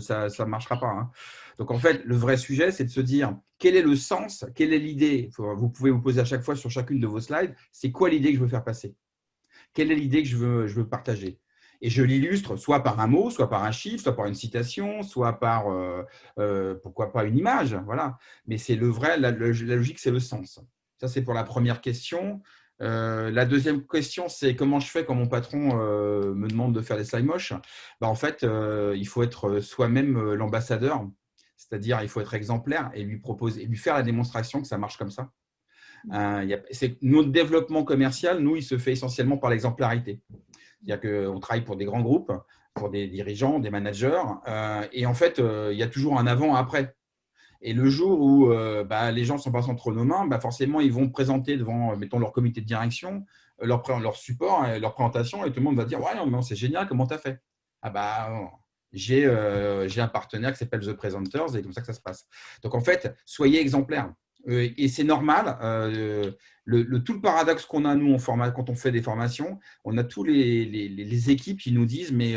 ça ne marchera pas. Hein. Donc, en fait, le vrai sujet, c'est de se dire quel est le sens, quelle est l'idée. Vous pouvez vous poser à chaque fois sur chacune de vos slides, c'est quoi l'idée que je veux faire passer? Quelle est l'idée que je veux partager? Et je l'illustre soit par un mot, soit par un chiffre, soit par une citation, soit par, pourquoi pas, une image. Voilà. Mais c'est le vrai, la logique, c'est le sens. Ça, c'est pour la première question. La deuxième question, c'est comment je fais quand mon patron me demande de faire des slides moches. En fait, il faut être soi-même l'ambassadeur, c'est-à-dire il faut être exemplaire et lui proposer, et lui faire la démonstration que ça marche comme ça. Notre développement commercial, nous, il se fait essentiellement par l'exemplarité. C'est-à-dire qu'on travaille pour des grands groupes, pour des dirigeants, des managers, et en fait, il y a toujours un avant-après. Et le jour où les gens sont pas entre nos mains, forcément, ils vont présenter devant, mettons, leur comité de direction, leur support, leur présentation, et tout le monde va dire « Ouais, non, c'est génial, comment tu as fait ?» J'ai un partenaire qui s'appelle The Presenters, et comme ça que ça se passe. Donc, en fait, soyez exemplaires. Et c'est normal. Tout le paradoxe qu'on a, nous, quand on fait des formations, on a tous les équipes qui nous disent « Mais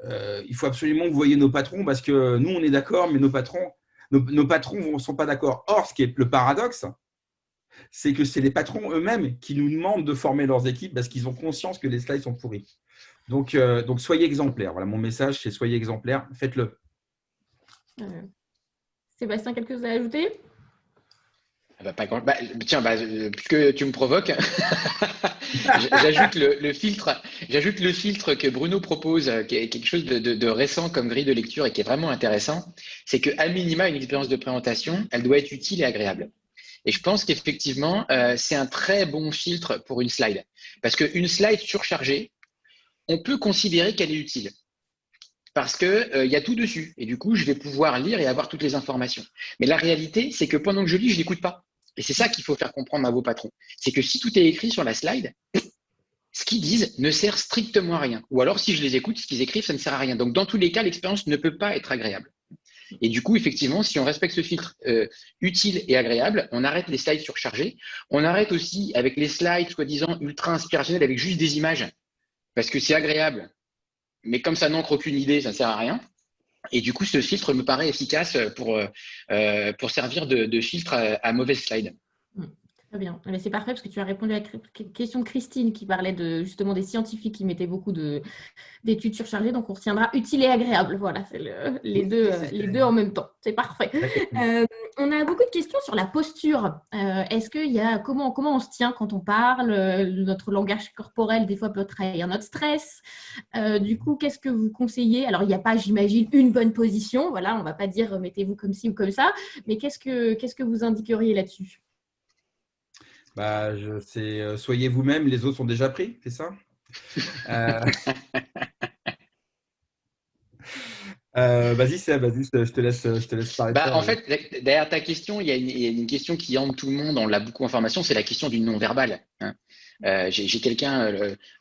il faut absolument que vous voyez nos patrons, parce que nous, on est d'accord, mais nos patrons ne sont pas d'accord. » Or, ce qui est le paradoxe, c'est que c'est les patrons eux-mêmes qui nous demandent de former leurs équipes parce qu'ils ont conscience que les slides sont pourris. Donc soyez exemplaires. Voilà, mon message, c'est soyez exemplaires, faites-le. Sébastien, quelque chose à ajouter? Tiens, puisque tu me provoques, j'ajoute le filtre que Bruno propose, qui est quelque chose de récent comme grille de lecture et qui est vraiment intéressant. C'est qu'à minima, une expérience de présentation, elle doit être utile et agréable. Et je pense qu'effectivement, c'est un très bon filtre pour une slide. Parce qu'une slide surchargée, on peut considérer qu'elle est utile. Parce qu'il y a tout dessus. Et du coup, je vais pouvoir lire et avoir toutes les informations. Mais la réalité, c'est que pendant que je lis, je ne l'écoute pas. Et c'est ça qu'il faut faire comprendre à vos patrons. C'est que si tout est écrit sur la slide, ce qu'ils disent ne sert strictement à rien. Ou alors, si je les écoute, ce qu'ils écrivent, ça ne sert à rien. Donc, dans tous les cas, l'expérience ne peut pas être agréable. Et du coup, effectivement, si on respecte ce filtre utile et agréable, on arrête les slides surchargés. On arrête aussi avec les slides soi-disant ultra inspirationnels avec juste des images. Parce que c'est agréable. Mais comme ça n'ancre aucune idée, ça ne sert à rien. Et du coup, ce filtre me paraît efficace pour servir de filtre à mauvaise slide. Très bien. C'est parfait parce que tu as répondu à la question de Christine qui parlait justement des scientifiques qui mettaient beaucoup d'études surchargées. Donc, on retiendra utile et agréable. Voilà, c'est les deux en même temps. C'est parfait. On a beaucoup de questions sur la posture. Est-ce qu'il y a comment on se tient quand on parle? Notre langage corporel, des fois, peut trahir notre stress. Du coup, qu'est-ce que vous conseillez? Alors, il n'y a pas, j'imagine, une bonne position. Voilà, on ne va pas dire mettez-vous comme ci ou comme ça. Mais qu'est-ce que vous indiqueriez là-dessus? Soyez vous-même, les autres sont déjà pris, c'est ça? Vas-y, Seb, je te laisse parler. En fait, derrière ta question, il y a une question qui hante tout le monde, on l'a beaucoup en formation, c'est la question du non-verbal. Hein. J'ai quelqu'un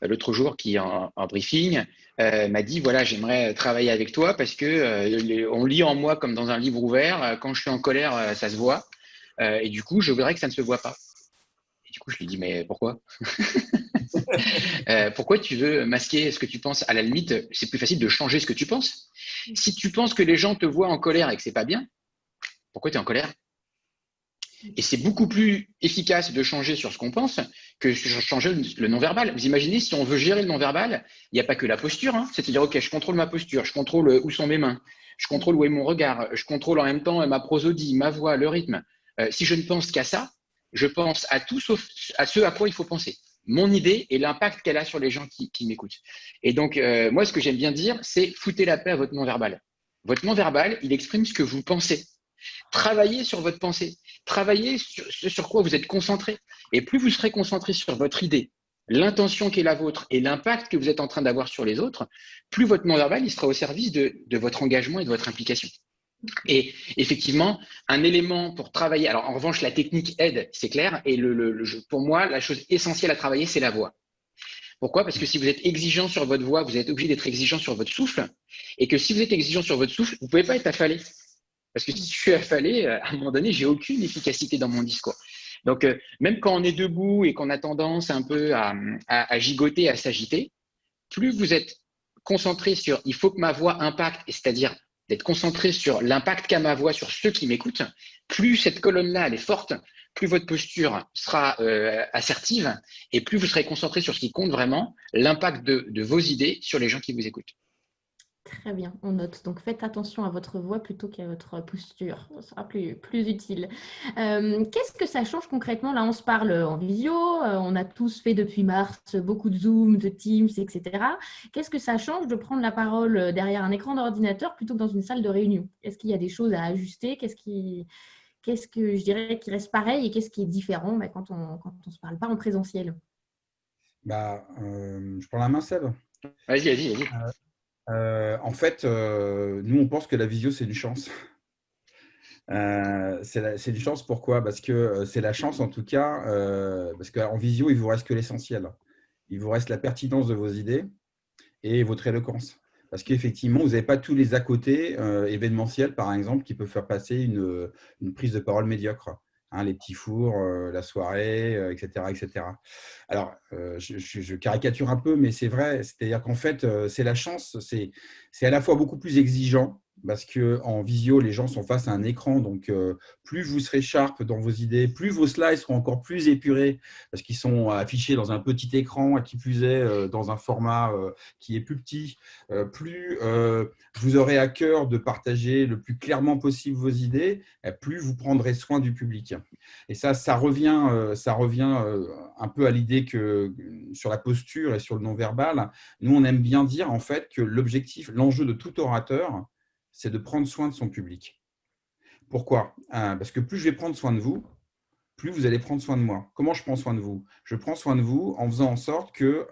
l'autre jour qui, en briefing, m'a dit, voilà, j'aimerais travailler avec toi parce que on lit en moi comme dans un livre ouvert. Quand je suis en colère, ça se voit. Et du coup, je voudrais que ça ne se voit pas. Et du coup, je lui dis, mais pourquoi? Pourquoi tu veux masquer ce que tu penses? À la limite, c'est plus facile de changer ce que tu penses. Si tu penses que les gens te voient en colère et que c'est pas bien, pourquoi tu es en colère? Et c'est beaucoup plus efficace de changer sur ce qu'on pense que sur changer le non-verbal. Vous imaginez, si on veut gérer le non-verbal, il n'y a pas que la posture. Hein. C'est-à-dire, OK, je contrôle ma posture, je contrôle où sont mes mains, je contrôle où est mon regard, je contrôle en même temps ma prosodie, ma voix, le rythme. Si je ne pense qu'à ça, je pense à tout sauf à ce à quoi il faut penser. Mon idée et l'impact qu'elle a sur les gens qui m'écoutent. Et donc, moi, ce que j'aime bien dire, c'est foutez la paix à votre non-verbal. Votre non-verbal, il exprime ce que vous pensez. Travaillez sur votre pensée. Travaillez sur ce sur quoi vous êtes concentré. Et plus vous serez concentré sur votre idée, l'intention qui est la vôtre et l'impact que vous êtes en train d'avoir sur les autres, plus votre non-verbal, il sera au service de votre engagement et de votre implication. Et effectivement, un élément pour travailler, alors en revanche, la technique aide, c'est clair, et pour moi, la chose essentielle à travailler, c'est la voix. Pourquoi? Parce que si vous êtes exigeant sur votre voix, vous êtes obligé d'être exigeant sur votre souffle, et que si vous êtes exigeant sur votre souffle, vous ne pouvez pas être affalé. Parce que si je suis affalé, à un moment donné, j'ai aucune efficacité dans mon discours. Donc, même quand on est debout et qu'on a tendance un peu à gigoter, à s'agiter, plus vous êtes concentré sur « il faut que ma voix impacte », c'est-à-dire d'être concentré sur l'impact qu'a ma voix sur ceux qui m'écoutent, plus cette colonne-là, elle est forte, plus votre posture sera assertive et plus vous serez concentré sur ce qui compte vraiment, l'impact de vos idées sur les gens qui vous écoutent. Très bien, on note. Donc, faites attention à votre voix plutôt qu'à votre posture. Ça sera plus utile. Qu'est-ce que ça change concrètement? Là, on se parle en visio. On a tous fait depuis mars beaucoup de Zoom, de Teams, etc. Qu'est-ce que ça change de prendre la parole derrière un écran d'ordinateur plutôt que dans une salle de réunion? Est-ce qu'il y a des choses à ajuster? Qu'est-ce que je dirais qui reste pareil et qu'est-ce qui est différent quand on ne se parle pas en présentiel? Je prends la main, Seb. Vas-y. En fait, nous, on pense que la visio, c'est une chance. C'est une chance, pourquoi? Parce que c'est la chance, en tout cas, parce qu'en visio, il vous reste que l'essentiel. Il vous reste la pertinence de vos idées et votre éloquence. Parce qu'effectivement, vous n'avez pas tous les à côté événementiels, par exemple, qui peuvent faire passer une prise de parole médiocre. Hein, les petits fours, la soirée, etc., etc. Alors, je caricature un peu, mais c'est vrai. C'est-à-dire qu'en fait, c'est la chance. C'est à la fois beaucoup plus exigeant parce qu'en visio, les gens sont face à un écran. Donc, plus vous serez sharp dans vos idées, plus vos slides seront encore plus épurés parce qu'ils sont affichés dans un petit écran, qui plus est dans un format qui est plus petit. Plus vous aurez à cœur de partager le plus clairement possible vos idées, plus vous prendrez soin du public. Et ça revient un peu à l'idée que sur la posture et sur le non-verbal, nous, on aime bien dire en fait que l'objectif, l'enjeu de tout orateur, c'est de prendre soin de son public. Pourquoi? Parce que plus je vais prendre soin de vous, plus vous allez prendre soin de moi. Comment je prends soin de vous? Je prends soin de vous en faisant en sorte que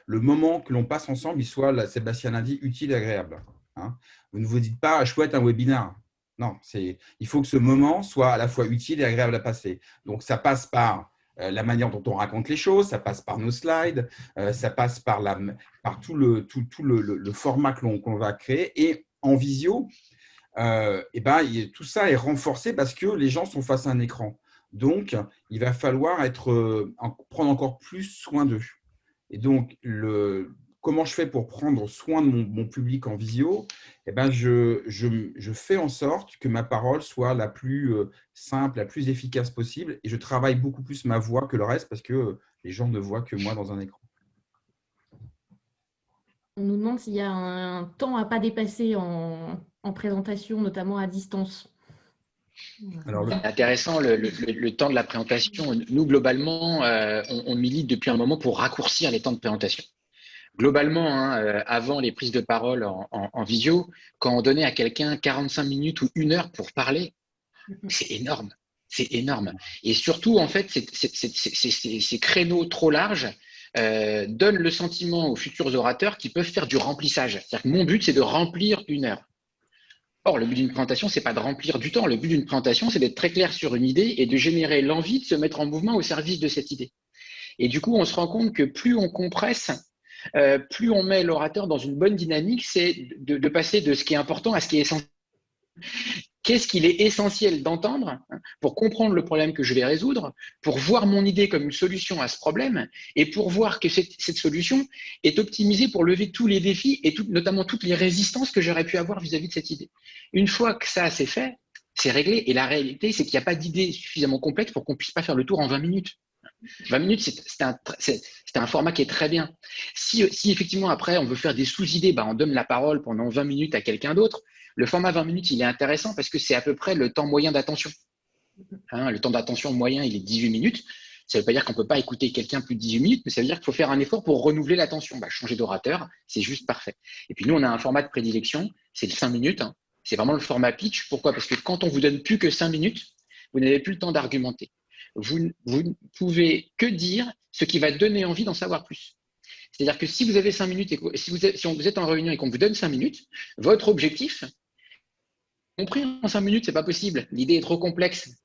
le moment que l'on passe ensemble, il soit, Sébastien l'a dit, utile et agréable. Hein, vous ne vous dites pas « chouette, un webinaire ». Non, il faut que ce moment soit à la fois utile et agréable à passer. Donc, ça passe par la manière dont on raconte les choses, ça passe par nos slides, ça passe par tout le format que l'on va créer. Et en visio, tout ça est renforcé parce que les gens sont face à un écran. Donc, il va falloir prendre encore plus soin d'eux. Et donc, comment je fais pour prendre soin de mon public en visio? Je fais en sorte que ma parole soit la plus simple, la plus efficace possible. Et je travaille beaucoup plus ma voix que le reste parce que les gens ne voient que moi dans un écran. On nous demande s'il y a un temps à ne pas dépasser en présentation, notamment à distance. Alors, c'est intéressant le temps de la présentation. Nous, globalement, on milite depuis un moment pour raccourcir les temps de présentation. Globalement, avant les prises de parole en visio, quand on donnait à quelqu'un 45 minutes ou 1 heure pour parler, c'est énorme. C'est énorme. Et surtout, en fait, ces créneaux trop larges donnent le sentiment aux futurs orateurs qu'ils peuvent faire du remplissage. C'est-à-dire que mon but, c'est de remplir 1 heure. Or, le but d'une présentation, c'est pas de remplir du temps. Le but d'une présentation, c'est d'être très clair sur une idée et de générer l'envie de se mettre en mouvement au service de cette idée. Et du coup, on se rend compte que plus on compresse, plus on met l'orateur dans une bonne dynamique, c'est de passer de ce qui est important à ce qui est essentiel. Qu'est-ce qu'il est essentiel d'entendre pour comprendre le problème que je vais résoudre, pour voir mon idée comme une solution à ce problème et pour voir que cette solution est optimisée pour lever tous les défis et notamment toutes les résistances que j'aurais pu avoir vis-à-vis de cette idée. Une fois que ça c'est fait, c'est réglé et la réalité c'est qu'il n'y a pas d'idée suffisamment complète pour qu'on ne puisse pas faire le tour en 20 minutes. 20 minutes, c'est un format qui est très bien. Si effectivement après on veut faire des sous-idées, on donne la parole pendant 20 minutes à quelqu'un d'autre. Le format 20 minutes, il est intéressant parce que c'est à peu près le temps moyen d'attention. Le temps d'attention moyen, il est 18 minutes. Ça ne veut pas dire qu'on ne peut pas écouter quelqu'un plus de 18 minutes, mais ça veut dire qu'il faut faire un effort pour renouveler l'attention. Changer d'orateur, c'est juste parfait. Et puis nous, on a un format de prédilection, c'est le 5 minutes. C'est vraiment le format pitch. Pourquoi? Parce que quand on vous donne plus que 5 minutes, vous n'avez plus le temps d'argumenter. Vous ne pouvez que dire ce qui va donner envie d'en savoir plus. C'est-à-dire que si vous avez 5 minutes et que, si vous êtes en réunion et qu'on vous donne 5 minutes, votre objectif, compris en 5 minutes, c'est pas possible. L'idée est trop complexe.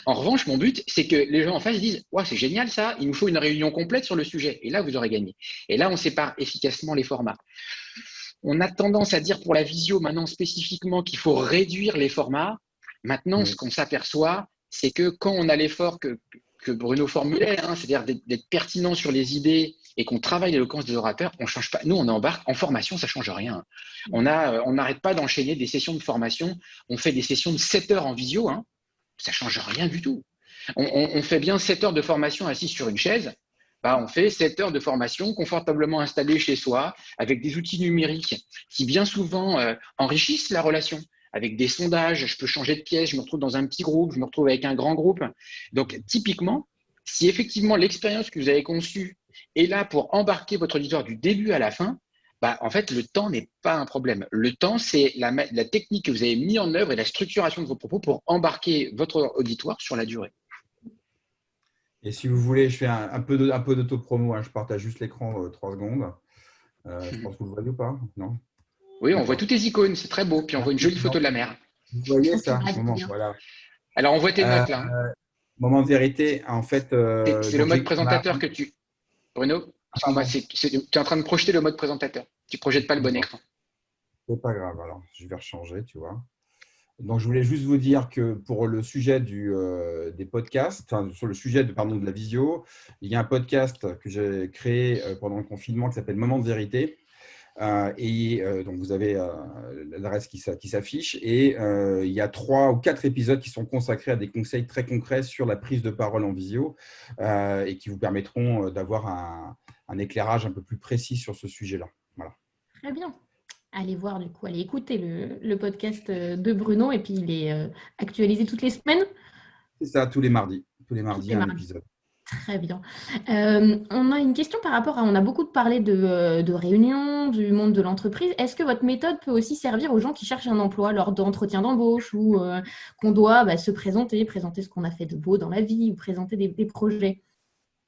En revanche, mon but, c'est que les gens en face disent ouais, c'est génial ça, il nous faut une réunion complète sur le sujet. Et là, vous aurez gagné. Et là, on sépare efficacement les formats. On a tendance à dire pour la visio maintenant spécifiquement qu'il faut réduire les formats. Maintenant, ce qu'on s'aperçoit, c'est que quand on a l'effort que Bruno formulait, c'est-à-dire d'être pertinent sur les idées et qu'on travaille l'éloquence des orateurs, on change pas. Nous, on embarque en formation, ça change rien. On n'arrête pas d'enchaîner des sessions de formation. On fait des sessions de 7 heures en visio, ça change rien du tout. On fait bien 7 heures de formation assis sur une chaise. On fait 7 heures de formation confortablement installée chez soi avec des outils numériques qui bien souvent enrichissent la relation. Avec des sondages, je peux changer de pièce, je me retrouve dans un petit groupe, je me retrouve avec un grand groupe. Donc, typiquement, si effectivement l'expérience que vous avez conçue est là pour embarquer votre auditoire du début à la fin, en fait, le temps n'est pas un problème. Le temps, c'est la technique que vous avez mis en œuvre et la structuration de vos propos pour embarquer votre auditoire sur la durée. Et si vous voulez, je fais un peu d'autopromo. Je partage juste l'écran 3 secondes. Je pense que vous le voyez ou pas? Non? Oui, on voit toutes les icônes, c'est très beau. Puis on voit une jolie photo de la mer. Vous voyez ça? Voilà. Alors, on voit tes notes là. Moment de vérité, en fait. C'est le mode présentateur que tu. Bruno, tu es en train de projeter le mode présentateur. Tu ne projettes pas le bon écran. C'est pas grave. Alors, je vais rechanger, tu vois. Donc, je voulais juste vous dire que pour le sujet des podcasts, sur le sujet de la visio, il y a un podcast que j'ai créé pendant le confinement qui s'appelle Moment de vérité. Donc, vous avez l'adresse qui s'affiche et il y a 3 ou 4 épisodes qui sont consacrés à des conseils très concrets sur la prise de parole en visio et qui vous permettront d'avoir un éclairage un peu plus précis sur ce sujet-là. Voilà. Très bien. Allez voir du coup, allez écouter le podcast de Bruno et puis il est actualisé toutes les semaines. C'est ça, tous les mardis. Tous les mardis, un épisode. Très bien. On a une question par rapport on a beaucoup parlé de réunions, du monde de l'entreprise. Est-ce que votre méthode peut aussi servir aux gens qui cherchent un emploi lors d'entretiens d'embauche ou qu'on doit se présenter ce qu'on a fait de beau dans la vie ou présenter des projets?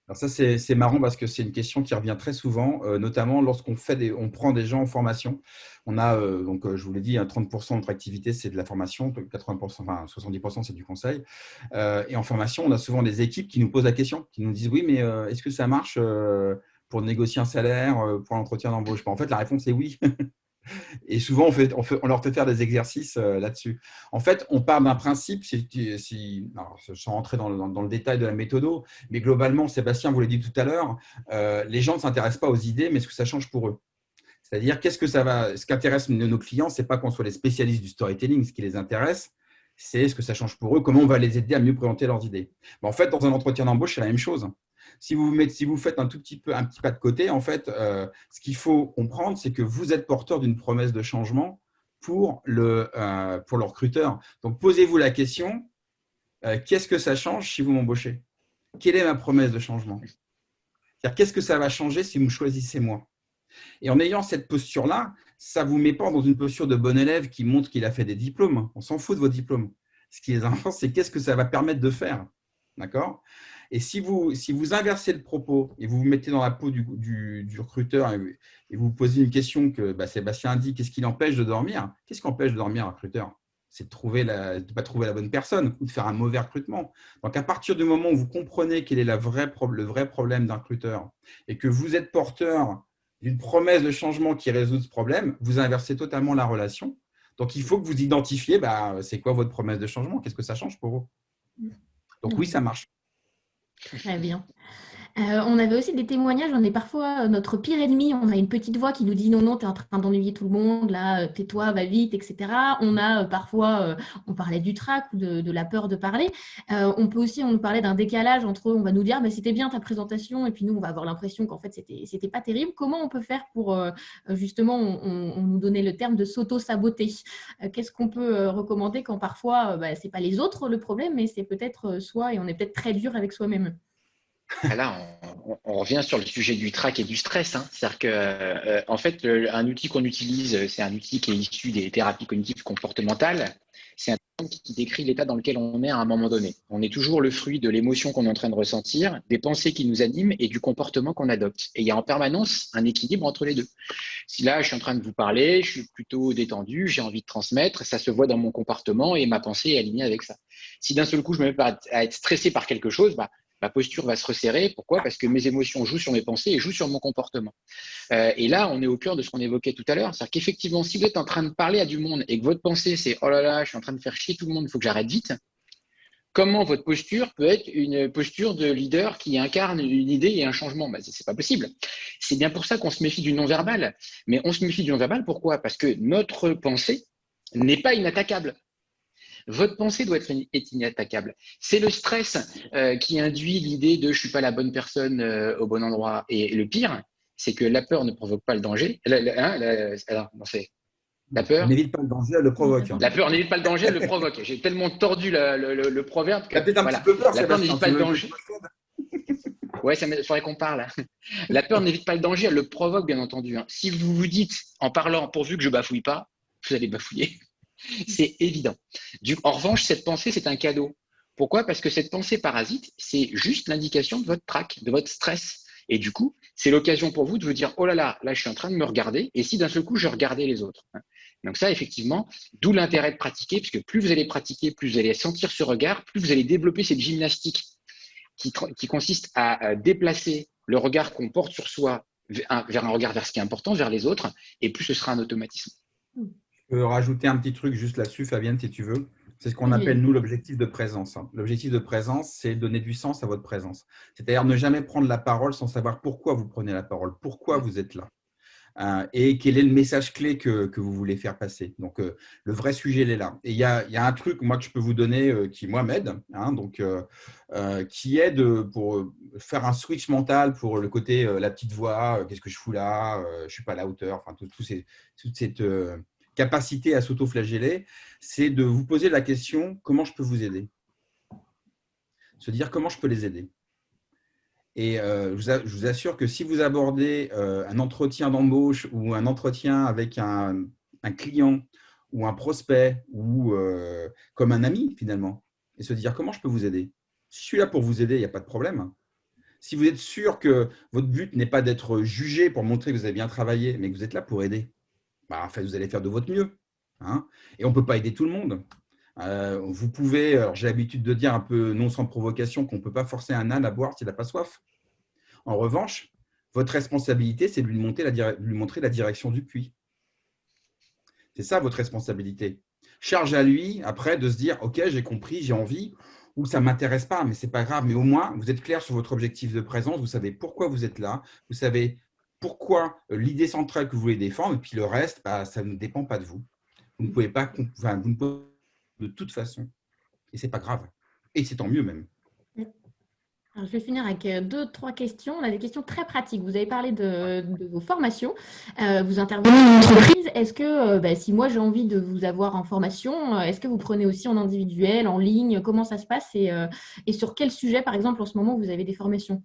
Alors ça, c'est marrant parce que c'est une question qui revient très souvent, notamment lorsqu'on prend des gens en formation. On a, je vous l'ai dit, 30% de notre activité, c'est de la formation, 80%, 70%, c'est du conseil. Et en formation, on a souvent des équipes qui nous posent la question, qui nous disent « Oui, mais est-ce que ça marche pour négocier un salaire, pour l'entretien d'embauche ?» En fait, la réponse est oui. Et souvent, on leur fait faire des exercices là-dessus. En fait, on part d'un principe, sans rentrer dans le détail de la méthode, mais globalement, Sébastien vous l'a dit tout à l'heure, les gens ne s'intéressent pas aux idées, mais ce que ça change pour eux. C'est-à-dire, ce qui intéresse nos clients, ce n'est pas qu'on soit les spécialistes du storytelling. Ce qui les intéresse, c'est ce que ça change pour eux, comment on va les aider à mieux présenter leurs idées. En fait, dans un entretien d'embauche, c'est la même chose. Si vous faites un petit pas de côté, en fait, ce qu'il faut comprendre, c'est que vous êtes porteur d'une promesse de changement pour le recruteur. Donc, posez-vous la question, qu'est-ce que ça change si vous m'embauchez? Quelle est ma promesse de changement? C'est-à-dire, qu'est-ce que ça va changer si vous me choisissez moi? Et en ayant cette posture-là, ça ne vous met pas dans une posture de bon élève qui montre qu'il a fait des diplômes. On s'en fout de vos diplômes. Ce qui est important, c'est qu'est-ce que ça va permettre de faire. D'accord? Et si vous inversez le propos et vous vous mettez dans la peau du recruteur et vous posez une question que Sébastien a dit, qu'est-ce qui l'empêche de dormir? Qu'est-ce qui empêche de dormir un recruteur? C'est de ne pas trouver la bonne personne ou de faire un mauvais recrutement. Donc, à partir du moment où vous comprenez quel est le vrai problème d'un recruteur et que vous êtes porteur d'une promesse de changement qui résout ce problème, vous inversez totalement la relation. Donc, il faut que vous identifiez c'est quoi votre promesse de changement, qu'est-ce que ça change pour vous. Donc, oui, ça marche. Très bien. On avait aussi des témoignages, on est parfois notre pire ennemi, on a une petite voix qui nous dit non, tu es en train d'ennuyer tout le monde, là, tais-toi, va vite, etc. On a parfois, on parlait du trac ou de la peur de parler. On nous parlait d'un décalage entre, on va nous dire, c'était bien ta présentation, et puis nous, on va avoir l'impression qu'en fait, c'était pas terrible. Comment on peut faire pour, justement, on nous donnait le terme de s'auto-saboter. Qu'est-ce qu'on peut recommander quand parfois, c'est pas les autres le problème, mais c'est peut-être soi, et on est peut-être très dur avec soi-même. Là, on revient sur le sujet du trac et du stress, hein. C'est-à-dire que, en fait, un outil qu'on utilise, c'est un outil qui est issu des thérapies cognitives comportementales. C'est un terme qui décrit l'état dans lequel on est à un moment donné. On est toujours le fruit de l'émotion qu'on est en train de ressentir, des pensées qui nous animent et du comportement qu'on adopte. Et il y a en permanence un équilibre entre les deux. Si là, je suis en train de vous parler, je suis plutôt détendu, j'ai envie de transmettre, ça se voit dans mon comportement et ma pensée est alignée avec ça. Si d'un seul coup, je me mets à être stressé par quelque chose, ma posture va se resserrer. Pourquoi? Parce que mes émotions jouent sur mes pensées et jouent sur mon comportement. Et là, on est au cœur de ce qu'on évoquait tout à l'heure. C'est-à-dire qu'effectivement, si vous êtes en train de parler à du monde et que votre pensée, c'est « oh là là, je suis en train de faire chier tout le monde, il faut que j'arrête vite », comment votre posture peut être une posture de leader qui incarne une idée et un changement? C'est pas possible. C'est bien pour ça qu'on se méfie du non-verbal. Mais on se méfie du non-verbal, pourquoi? Parce que notre pensée n'est pas inattaquable. Votre pensée doit être inattaquable. C'est le stress qui induit l'idée de « je suis pas la bonne personne au bon endroit ». Et le pire, c'est que la peur ne provoque pas le danger. La peur. Elle n'évite pas le danger, elle le provoque. La peur n'évite pas le danger, elle le provoque. J'ai tellement tordu le proverbe que. T'as peut-être un petit peu peur, la peur n'évite pas le Sébastien, danger. Ouais, il faudrait qu'on parle. La peur n'évite pas le danger, elle le provoque, bien entendu. Si vous vous dites, en parlant, pourvu que je bafouille pas, vous allez bafouiller. C'est évident. En revanche, cette pensée, c'est un cadeau. Pourquoi? Parce que cette pensée parasite, c'est juste l'indication de votre trac, de votre stress. Et du coup, c'est l'occasion pour vous de vous dire « oh là là, là, je suis en train de me regarder ». Et si d'un seul coup, je regardais les autres. Donc ça, effectivement, d'où l'intérêt de pratiquer, puisque plus vous allez pratiquer, plus vous allez sentir ce regard, plus vous allez développer cette gymnastique qui consiste à déplacer le regard qu'on porte sur soi vers un regard vers ce qui est important, vers les autres, et plus ce sera un automatisme. Je peux rajouter un petit truc juste là-dessus, Fabienne, si tu veux. C'est ce qu'on appelle, nous, l'objectif de présence. L'objectif de présence, c'est donner du sens à votre présence. C'est-à-dire ne jamais prendre la parole sans savoir pourquoi vous prenez la parole, pourquoi vous êtes là. Et quel est le message clé que vous voulez faire passer. Donc, le vrai sujet, il est là. Et il y a un truc, moi, que je peux vous donner qui, moi, m'aide, qui aide pour faire un switch mental pour le côté la petite voix, qu'est-ce que je fous là, je ne suis pas à la hauteur, enfin, toute cette capacité à s'auto-flageller, c'est de vous poser la question, comment je peux vous aider? Se dire, comment je peux les aider? Et je vous assure que si vous abordez un entretien d'embauche ou un entretien avec un client ou un prospect ou comme un ami finalement, et se dire comment je peux vous aider? Si je suis là pour vous aider, il n'y a pas de problème. Si vous êtes sûr que votre but n'est pas d'être jugé pour montrer que vous avez bien travaillé, mais que vous êtes là pour aider, en fait, vous allez faire de votre mieux. Et on ne peut pas aider tout le monde. Vous pouvez, alors j'ai l'habitude de dire un peu non sans provocation qu'on ne peut pas forcer un âne à boire s'il n'a pas soif. En revanche, votre responsabilité, c'est de lui montrer la direction du puits. C'est ça votre responsabilité. Charge à lui, après, de se dire « Ok, j'ai compris, j'ai envie » ou « Ça ne m'intéresse pas, mais ce n'est pas grave. » Mais au moins, vous êtes clair sur votre objectif de présence, vous savez pourquoi vous êtes là, vous savez pourquoi l'idée centrale que vous voulez défendre, et puis le reste, ça ne dépend pas de vous. Vous ne pouvez pas, vous ne pouvez de toute façon. Et ce n'est pas grave. Et c'est tant mieux même. Alors, je vais finir avec 2-3 questions. On a des questions très pratiques. Vous avez parlé de vos formations. Vous intervenez en entreprise. Est-ce que, si moi j'ai envie de vous avoir en formation, est-ce que vous prenez aussi en individuel, en ligne? Comment ça se passe et sur quel sujet, par exemple, en ce moment, vous avez des formations?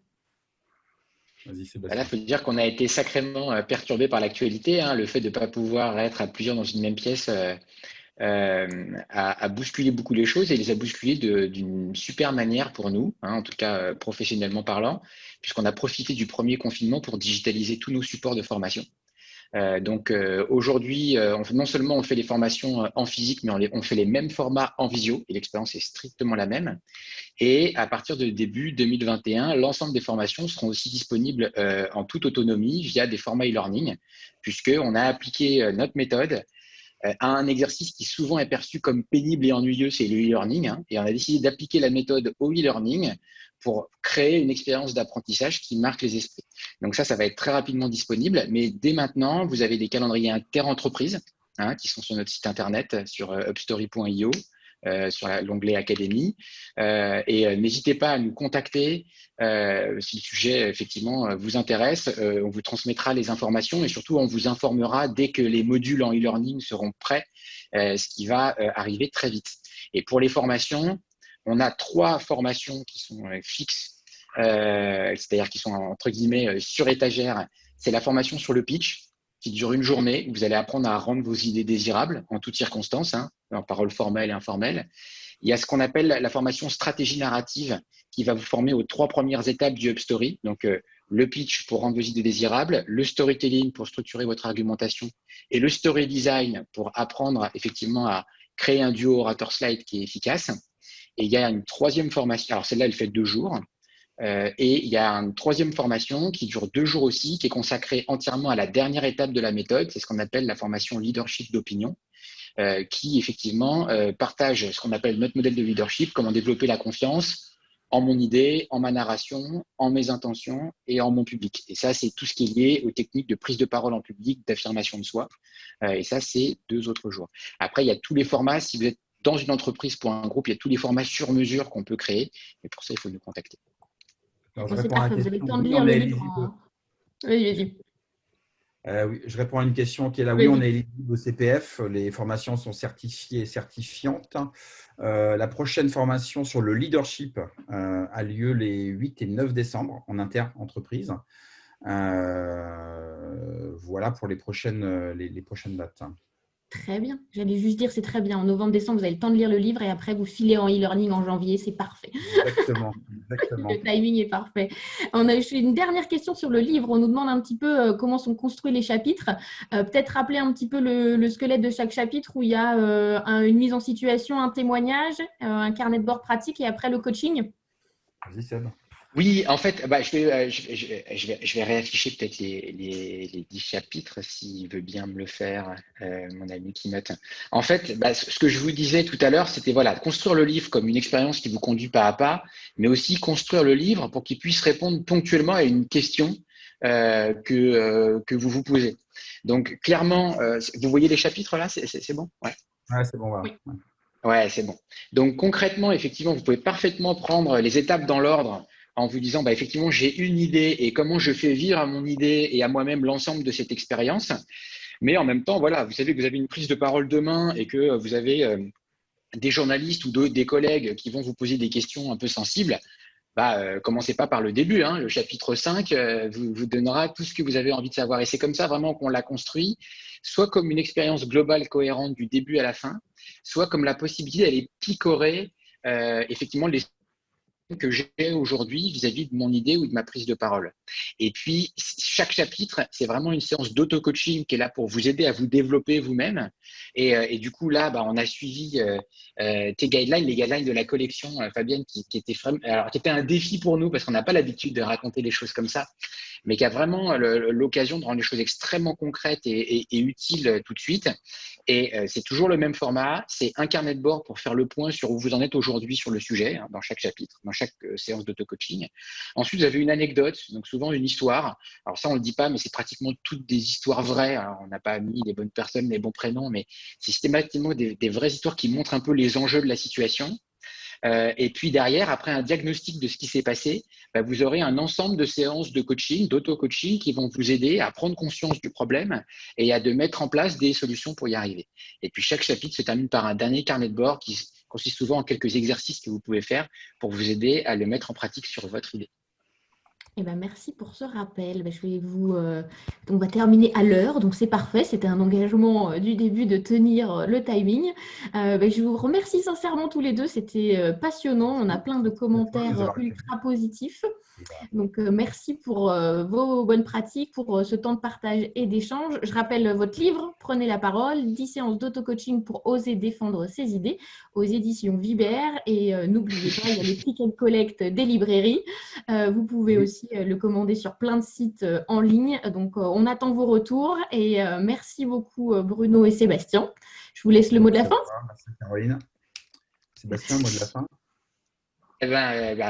Vas-y, Sébastien. Là, il faut dire qu'on a été sacrément perturbé par l'actualité. Le fait de ne pas pouvoir être à plusieurs dans une même pièce a bousculé beaucoup les choses et les a bousculées d'une super manière pour nous, en tout cas professionnellement parlant, puisqu'on a profité du premier confinement pour digitaliser tous nos supports de formation. Donc aujourd'hui, non seulement on fait les formations en physique, mais on fait les mêmes formats en visio et l'expérience est strictement la même. Et à partir de début 2021, l'ensemble des formations seront aussi disponibles en toute autonomie via des formats e-learning, puisqu'on a appliqué notre méthode à un exercice qui souvent est perçu comme pénible et ennuyeux, c'est le e-learning. Et on a décidé d'appliquer la méthode au e-learning pour créer une expérience d'apprentissage qui marque les esprits. Donc ça va être très rapidement disponible. Mais dès maintenant, vous avez des calendriers inter-entreprises qui sont sur notre site internet, sur upstory.io, sur l'onglet Académie. Et n'hésitez pas à nous contacter si le sujet effectivement vous intéresse. On vous transmettra les informations et surtout on vous informera dès que les modules en e-learning seront prêts, ce qui va arriver très vite. Et pour les formations, on a 3 formations qui sont fixes c'est-à-dire qui sont entre guillemets sur étagère. C'est la formation sur le pitch qui dure une journée où vous allez apprendre à rendre vos idées désirables en toutes circonstances, hein, en paroles formelles et informelles. Il y a ce qu'on appelle la formation stratégie narrative qui va vous former aux 3 premières étapes du UpStory. Donc, le pitch pour rendre vos idées désirables, le storytelling pour structurer votre argumentation et le story design pour apprendre effectivement à créer un duo orateur-slide qui est efficace. Et il y a une 3e formation, alors celle-là, elle fait 2 jours. Et il y a une 3e formation qui dure 2 jours aussi, qui est consacrée entièrement à la dernière étape de la méthode. C'est ce qu'on appelle la formation leadership d'opinion. Qui effectivement partage ce qu'on appelle notre modèle de leadership, comment développer la confiance en mon idée, en ma narration, en mes intentions et en mon public. Et ça, c'est tout ce qui est lié aux techniques de prise de parole en public, d'affirmation de soi. Et ça, c'est 2 autres jours. Après, il y a tous les formats. Si vous êtes dans une entreprise pour un groupe, il y a tous les formats sur mesure qu'on peut créer. Et pour ça, il faut nous contacter. Alors, Bon, c'est parfait, vous avez le temps de lire le livre. Oui, vas-y. Oui, je réponds à une question qui est là. Oui, Oui, on oui. est éligible au CPF. Les formations sont certifiées et certifiantes. La prochaine formation sur le leadership a lieu les 8 et 9 décembre en inter-entreprise. Voilà pour les prochaines dates. Très bien. J'allais juste dire, c'est très bien. En novembre, décembre, vous avez le temps de lire le livre et après, vous filez en e-learning en janvier. C'est parfait. Exactement. Le timing est parfait. On a eu une dernière question sur le livre. On nous demande un petit peu comment sont construits les chapitres. Peut-être rappeler un petit peu le squelette de chaque chapitre où il y a une mise en situation, un témoignage, un carnet de bord pratique et après le coaching. Vas-y, Seb. Oui, en fait, je vais réafficher peut-être les 10 chapitres s'il veut bien me le faire, mon ami qui note. En fait, ce que je vous disais tout à l'heure, c'était voilà, construire le livre comme une expérience qui vous conduit pas à pas, mais aussi construire le livre pour qu'il puisse répondre ponctuellement à une question que vous vous posez. Donc, clairement, vous voyez les chapitres là, c'est bon? Ouais. Ouais, c'est bon. Voilà. Oui. Ouais, c'est bon. Donc concrètement, effectivement, vous pouvez parfaitement prendre les étapes dans l'ordre en vous disant, effectivement, j'ai une idée et comment je fais vivre à mon idée et à moi-même l'ensemble de cette expérience. Mais en même temps, voilà, vous savez que vous avez une prise de parole demain et que vous avez des journalistes ou des collègues qui vont vous poser des questions un peu sensibles. Commencez pas par le début. Hein. Le chapitre 5 vous donnera tout ce que vous avez envie de savoir. Et c'est comme ça vraiment qu'on l'a construit, soit comme une expérience globale cohérente du début à la fin, soit comme la possibilité d'aller picorer effectivement les que j'ai aujourd'hui vis-à-vis de mon idée ou de ma prise de parole. Et puis, chaque chapitre, c'est vraiment une séance d'auto-coaching qui est là pour vous aider à vous développer vous-même. Et du coup, là, on a suivi tes guidelines, les guidelines de la collection, Fabienne, qui était un défi pour nous parce qu'on n'a pas l'habitude de raconter les choses comme ça, mais qui a vraiment l'occasion de rendre les choses extrêmement concrètes et utiles tout de suite. Et c'est toujours le même format, c'est un carnet de bord pour faire le point sur où vous en êtes aujourd'hui sur le sujet, hein, dans chaque chapitre, dans chaque séance d'auto-coaching. Ensuite, vous avez une anecdote, donc souvent une histoire. Alors ça, on ne le dit pas, mais c'est pratiquement toutes des histoires vraies. Alors, on n'a pas mis les bonnes personnes, les bons prénoms, mais c'est systématiquement des vraies histoires qui montrent un peu les enjeux de la situation. Et puis derrière, après un diagnostic de ce qui s'est passé, vous aurez un ensemble de séances de coaching, d'auto-coaching qui vont vous aider à prendre conscience du problème et à de mettre en place des solutions pour y arriver. Et puis chaque chapitre se termine par un dernier carnet de bord qui consiste souvent en quelques exercices que vous pouvez faire pour vous aider à le mettre en pratique sur votre idée. Merci pour ce rappel. Je vais on va terminer à l'heure, donc c'est parfait. C'était un engagement du début de tenir le timing. Je vous remercie sincèrement tous les deux. C'était passionnant. On a plein de commentaires ultra positifs. Donc, merci pour vos bonnes pratiques, pour ce temps de partage et d'échange. Je rappelle votre livre, Prenez la parole, 10 séances d'auto-coaching pour oser défendre ses idées aux éditions Vibert. Et n'oubliez pas, il y a le click and collect des librairies. Vous pouvez aussi le commander sur plein de sites en ligne. Donc, on attend vos retours. Et merci beaucoup, Bruno et Sébastien. Je vous laisse le mot de la fin. Merci, Caroline. Sébastien, mot de la fin.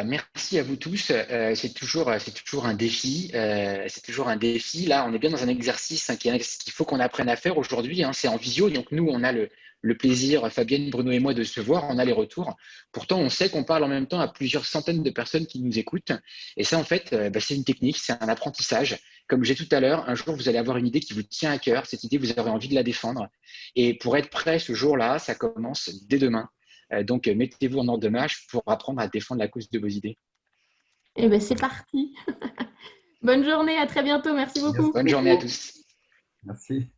Merci à vous tous. C'est toujours un défi. C'est toujours un défi. Là, on est bien dans un exercice qu'il faut qu'on apprenne à faire aujourd'hui. C'est en visio. Donc, nous, on a le plaisir, Fabienne, Bruno et moi, de se voir. On a les retours. Pourtant, on sait qu'on parle en même temps à plusieurs centaines de personnes qui nous écoutent. Et ça, en fait, c'est une technique, c'est un apprentissage. Comme j'ai tout à l'heure, un jour, vous allez avoir une idée qui vous tient à cœur. Cette idée, vous aurez envie de la défendre. Et pour être prêt ce jour-là, ça commence dès demain. Donc, mettez-vous en ordre de marche pour apprendre à défendre la cause de vos idées. Eh bien, c'est parti. Bonne journée, à très bientôt. Merci beaucoup. Merci Bonne journée à beaucoup. tous. Merci.